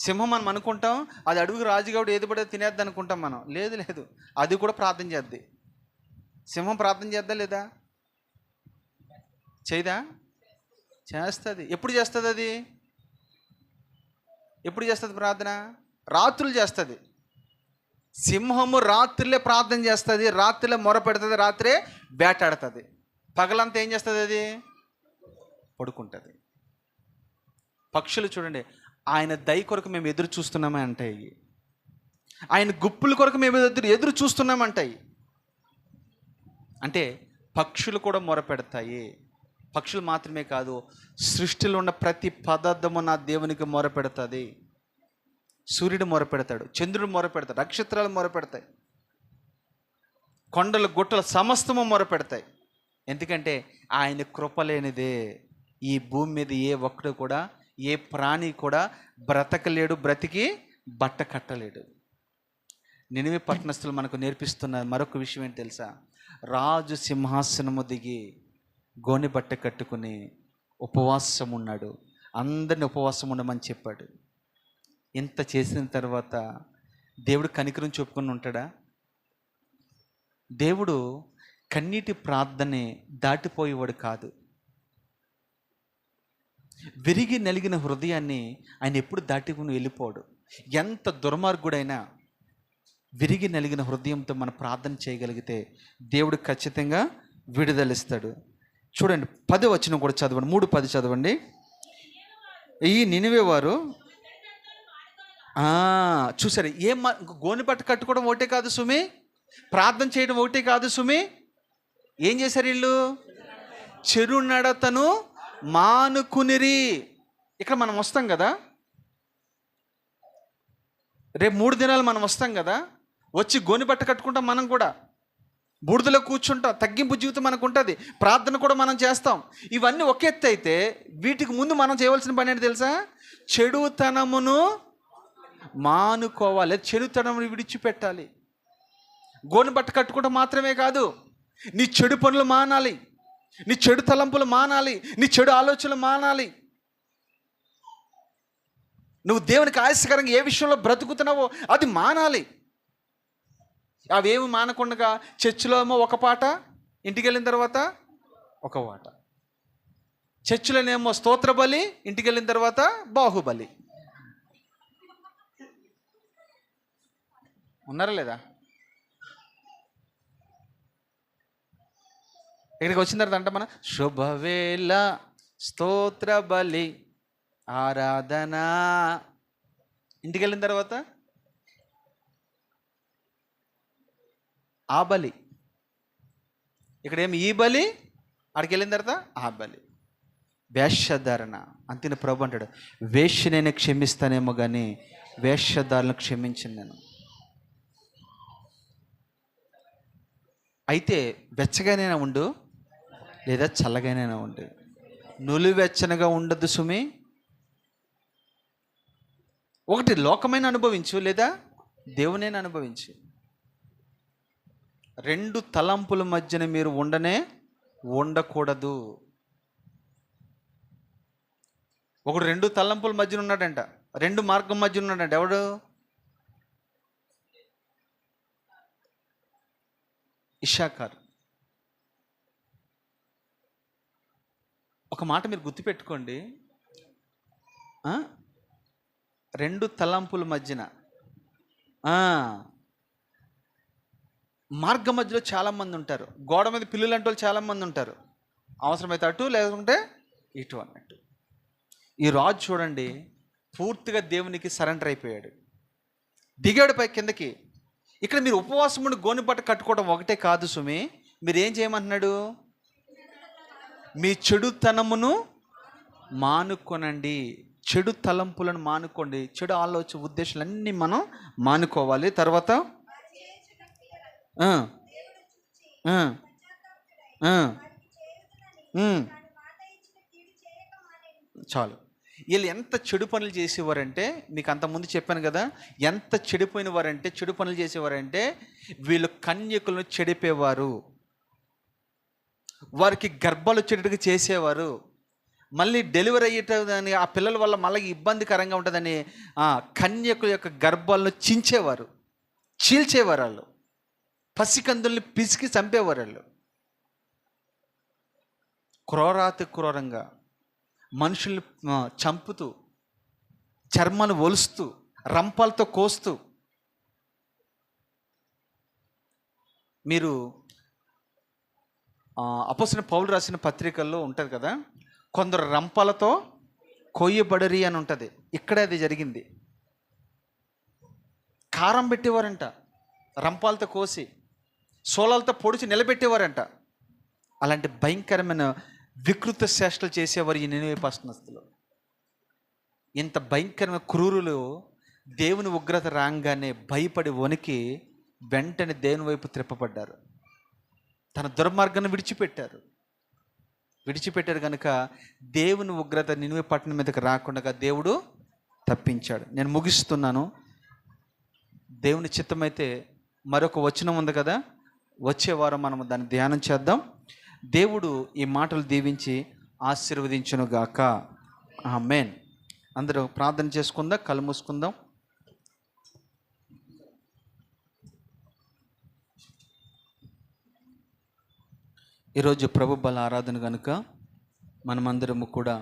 సింహం మనం అనుకుంటాం అది అడుగు రాజుగాడు ఏది పడితే తినేద్ది అనుకుంటాం మనం. లేదు లేదు, అది కూడా ప్రార్థన చేద్ది. సింహం ప్రార్థన చేద్దా లేదా? చేయదా? చేస్తుంది. ఎప్పుడు చేస్తుంది అది? ఎప్పుడు చేస్తుంది ప్రార్థన? రాత్రులు చేస్తుంది. సింహము రాత్రిలే ప్రార్థన చేస్తుంది, రాత్రిలే మొర పెడుతుంది, రాత్రే వేటాడుతుంది. పగలంతా ఏం చేస్తుంది? అది పడుకుంటుంది. పక్షులు చూడండి, ఆయన దయ కొరకు మేము ఎదురు చూస్తున్నామే అంటాయి. ఆయన గుప్పుల కొరకు మేము ఎదురు చూస్తున్నామంటాయి. అంటే పక్షులు కూడా మొరపెడతాయి. పక్షులు మాత్రమే కాదు, సృష్టిలో ఉన్న ప్రతి పదార్థము నా దేవునికి మొరపెడుతుంది. సూర్యుడు మొరపెడతాడు, చంద్రుడు మొరపెడతాడు, నక్షత్రాలు మొరపెడతాయి, కొండలు గుట్టలు సమస్తము మొరపెడతాయి. ఎందుకంటే ఆయన కృప లేనిదే ఈ భూమి మీద ఏ ఒక్కడు కూడా, ఏ ప్రాణి కూడా బ్రతకలేడు, బ్రతికి బట్ట కట్టలేడు. నినివే పట్టణస్థులు మనకు నేర్పిస్తున్న మరొక విషయం ఏంటి తెలుసా? రాజు సింహాసనము దిగి గోనె బట్ట కట్టుకుని ఉపవాసం ఉన్నాడు. అందరిని ఉపవాసం ఉండమని చెప్పాడు. ఇంత చేసిన తర్వాత దేవుడు కనికరం చూపుకొని ఉంటాడా? దేవుడు కన్నీటి ప్రార్థనే దాటిపోయేవాడు కాదు. విరిగి నలిగిన హృదయాన్ని ఆయన ఎప్పుడు దాటుకుని వెళ్ళిపోడు. ఎంత దుర్మార్గుడైనా విరిగి నలిగిన హృదయంతో మనం ప్రార్థన చేయగలిగితే దేవుడు ఖచ్చితంగా విడుదలిస్తాడు. చూడండి 10వ వచనం కూడా చదవండి, 3:10 చదవండి. ఈ నినివే వారు చూసారు, ఏం గోనె బట్ట కట్టుకోవడం ఒకటే కాదు సుమి, ప్రార్థన చేయడం ఒకటే కాదు సుమి. ఏం చేశారు వీళ్ళు? చెరు నడతను మానుకునిరి. ఇక్కడ మనం వస్తాం కదా, రేపు 3 దినాలు మనం వస్తాం కదా, వచ్చి గోనె బట్ట కట్టుకుంటాం. మనం కూడా బూడిదలో కూర్చుంటాం, తగ్గింపు జీవితం మనకు ఉంటుంది, ప్రార్థన కూడా మనం చేస్తాం. ఇవన్నీ ఒక ఎత్తు అయితే వీటికి ముందు మనం చేయవలసిన పని ఏంటి తెలుసా? చెడుతనమును మానుకోవాలి, చెడుతనమును విడిచిపెట్టాలి. గోనె బట్ట కట్టుకోవడం మాత్రమే కాదు, నీ చెడు పనులు మానాలి, నీ చెడు తలంపులు మానాలి, నీ చెడు ఆలోచనలు మానాలి. నువ్వు దేవునికి ఆయాసకరంగా ఏ విషయంలో బ్రతుకుతున్నావో అది మానాలి. అవేమి మానకుండా చర్చిలో ఏమో ఒక పాట, ఇంటికి వెళ్ళిన తర్వాత ఒక పాట. చర్చిలోనేమో స్తోత్ర బలి, ఇంటికి వెళ్ళిన తర్వాత బాహుబలి. ఉన్నారా లేదా? ఇక్కడికి వచ్చిన తర్వాత అంట మన శుభవేళ స్తోత్ర బలి ఆరాధన. ఇంటికి వెళ్ళిన తర్వాత ఆ బలి. ఇక్కడేమి ఈ బలి, అక్కడికి వెళ్ళిన తర్వాత ఆ బలి. వేషధారణ. అంతిన ప్రభు అంటాడు, వేష్య నేను క్షమిస్తానేమో కానీ వేషధారణను క్షమించను నేను. అయితే వెచ్చగానైనా ఉండు లేదా చల్లగానైనా ఉండు, నులివెచ్చనగా ఉండదు సుమి. ఒకటి లోకమైన అనుభవించు, లేదా దేవునైనా అనుభవించు. 2 తలంపుల మధ్యన మీరు ఉండకూడదు. ఒకడు 2 తలంపుల మధ్యన ఉన్నాడంట, 2 మార్గం మధ్యన ఉన్నాడంట. ఎవడు? ఇషాకార్. ఒక మాట మీరు గుర్తుపెట్టుకోండి, రెండు తలంపుల మధ్యన ఆ, మార్గ మధ్యలో చాలామంది ఉంటారు. గోడ మీద పిల్లులు అంటే వాళ్ళు చాలామంది ఉంటారు. అవసరమైతే అటు లేకుంటే ఇటు అన్నట్టు. ఈ రాజు చూడండి, పూర్తిగా దేవునికి సరెండర్ అయిపోయాడు, దిగాడు పై కిందకి. ఇక్కడ మీరు ఉపవాసం ఉండి గోనెపట్ట కట్టుకోవడం ఒకటే కాదు సుమి, మీరు ఏం చేయమంటున్నాడు? మీ చెడుతనమును మానుకొనండి, చెడు తలంపులను మానుకోండి, చెడు ఆలోచన ఉద్దేశాలన్నీ మనం మానుకోవాలి. తర్వాత ఆ, ఆ, ఆ, చాలు. వీళ్ళు ఎంత చెడు పనులు చేసేవారంటే, మీకు అంతకుముందు చెప్పాను కదా, ఎంత చెడిపోయిన వారంటే, చెడు పనులు చేసేవారంటే, వీళ్ళు కన్యకులను చెడిపేవారు, వారికి గర్భాలు వచ్చేటట్టుగా చేసేవారు, మళ్ళీ డెలివరీ అయ్యేటని ఆ పిల్లల వల్ల మళ్ళీ ఇబ్బందికరంగా ఉంటుందని కన్యకుల యొక్క గర్భాలను చించేవారు, చీల్చేవారు. వాళ్ళు పసికందుల్ని పిసికి చంపేవారు. వాళ్ళు క్రూరాతి క్రూరంగా మనుషుల్ని చంపుతూ, చర్మాన్ని ఒలుస్తూ, రంపాలతో కోస్తూ. మీరు అపోస్తలుడైన పౌలు రాసిన పత్రికల్లో ఉంటుంది కదా, కొందరు రంపాలతో కొయ్యబడరి అని ఉంటుంది. ఇక్కడే అది జరిగింది. కారం పెట్టేవారంట, రంపాలతో కోసి సోలాలతో పొడిచి నిలబెట్టేవారంట. అలాంటి భయంకరమైన వికృత చేష్టలు చేసేవారు ఈ నినివే పట్టణస్థులు. ఇంత భయంకరమైన క్రూరులు దేవుని ఉగ్రత రాగానే భయపడి వణికి వెంటనే దేవుని వైపు త్రిప్పబడ్డారు, తన దుర్మార్గాన్ని విడిచిపెట్టారు కనుక దేవుని ఉగ్రత నినివే పట్టణం మీదకి రాకుండా దేవుడు తప్పించాడు. నేను ముగిస్తున్నాను. దేవుని చిత్తమైతే మరొక వచనం ఉంది కదా, వచ్చే వారం మనం దాన్ని ధ్యానం చేద్దాం. దేవుడు ఈ మాటలు దీవించి ఆశీర్వదించునుగాక. ఆమేన్. అందరూ ప్రార్థన చేసుకుందాం, కళ్ళు మూసుకుందాం. ఈరోజు ప్రభు బల ఆరాధన కనుక మనమందరము కూడా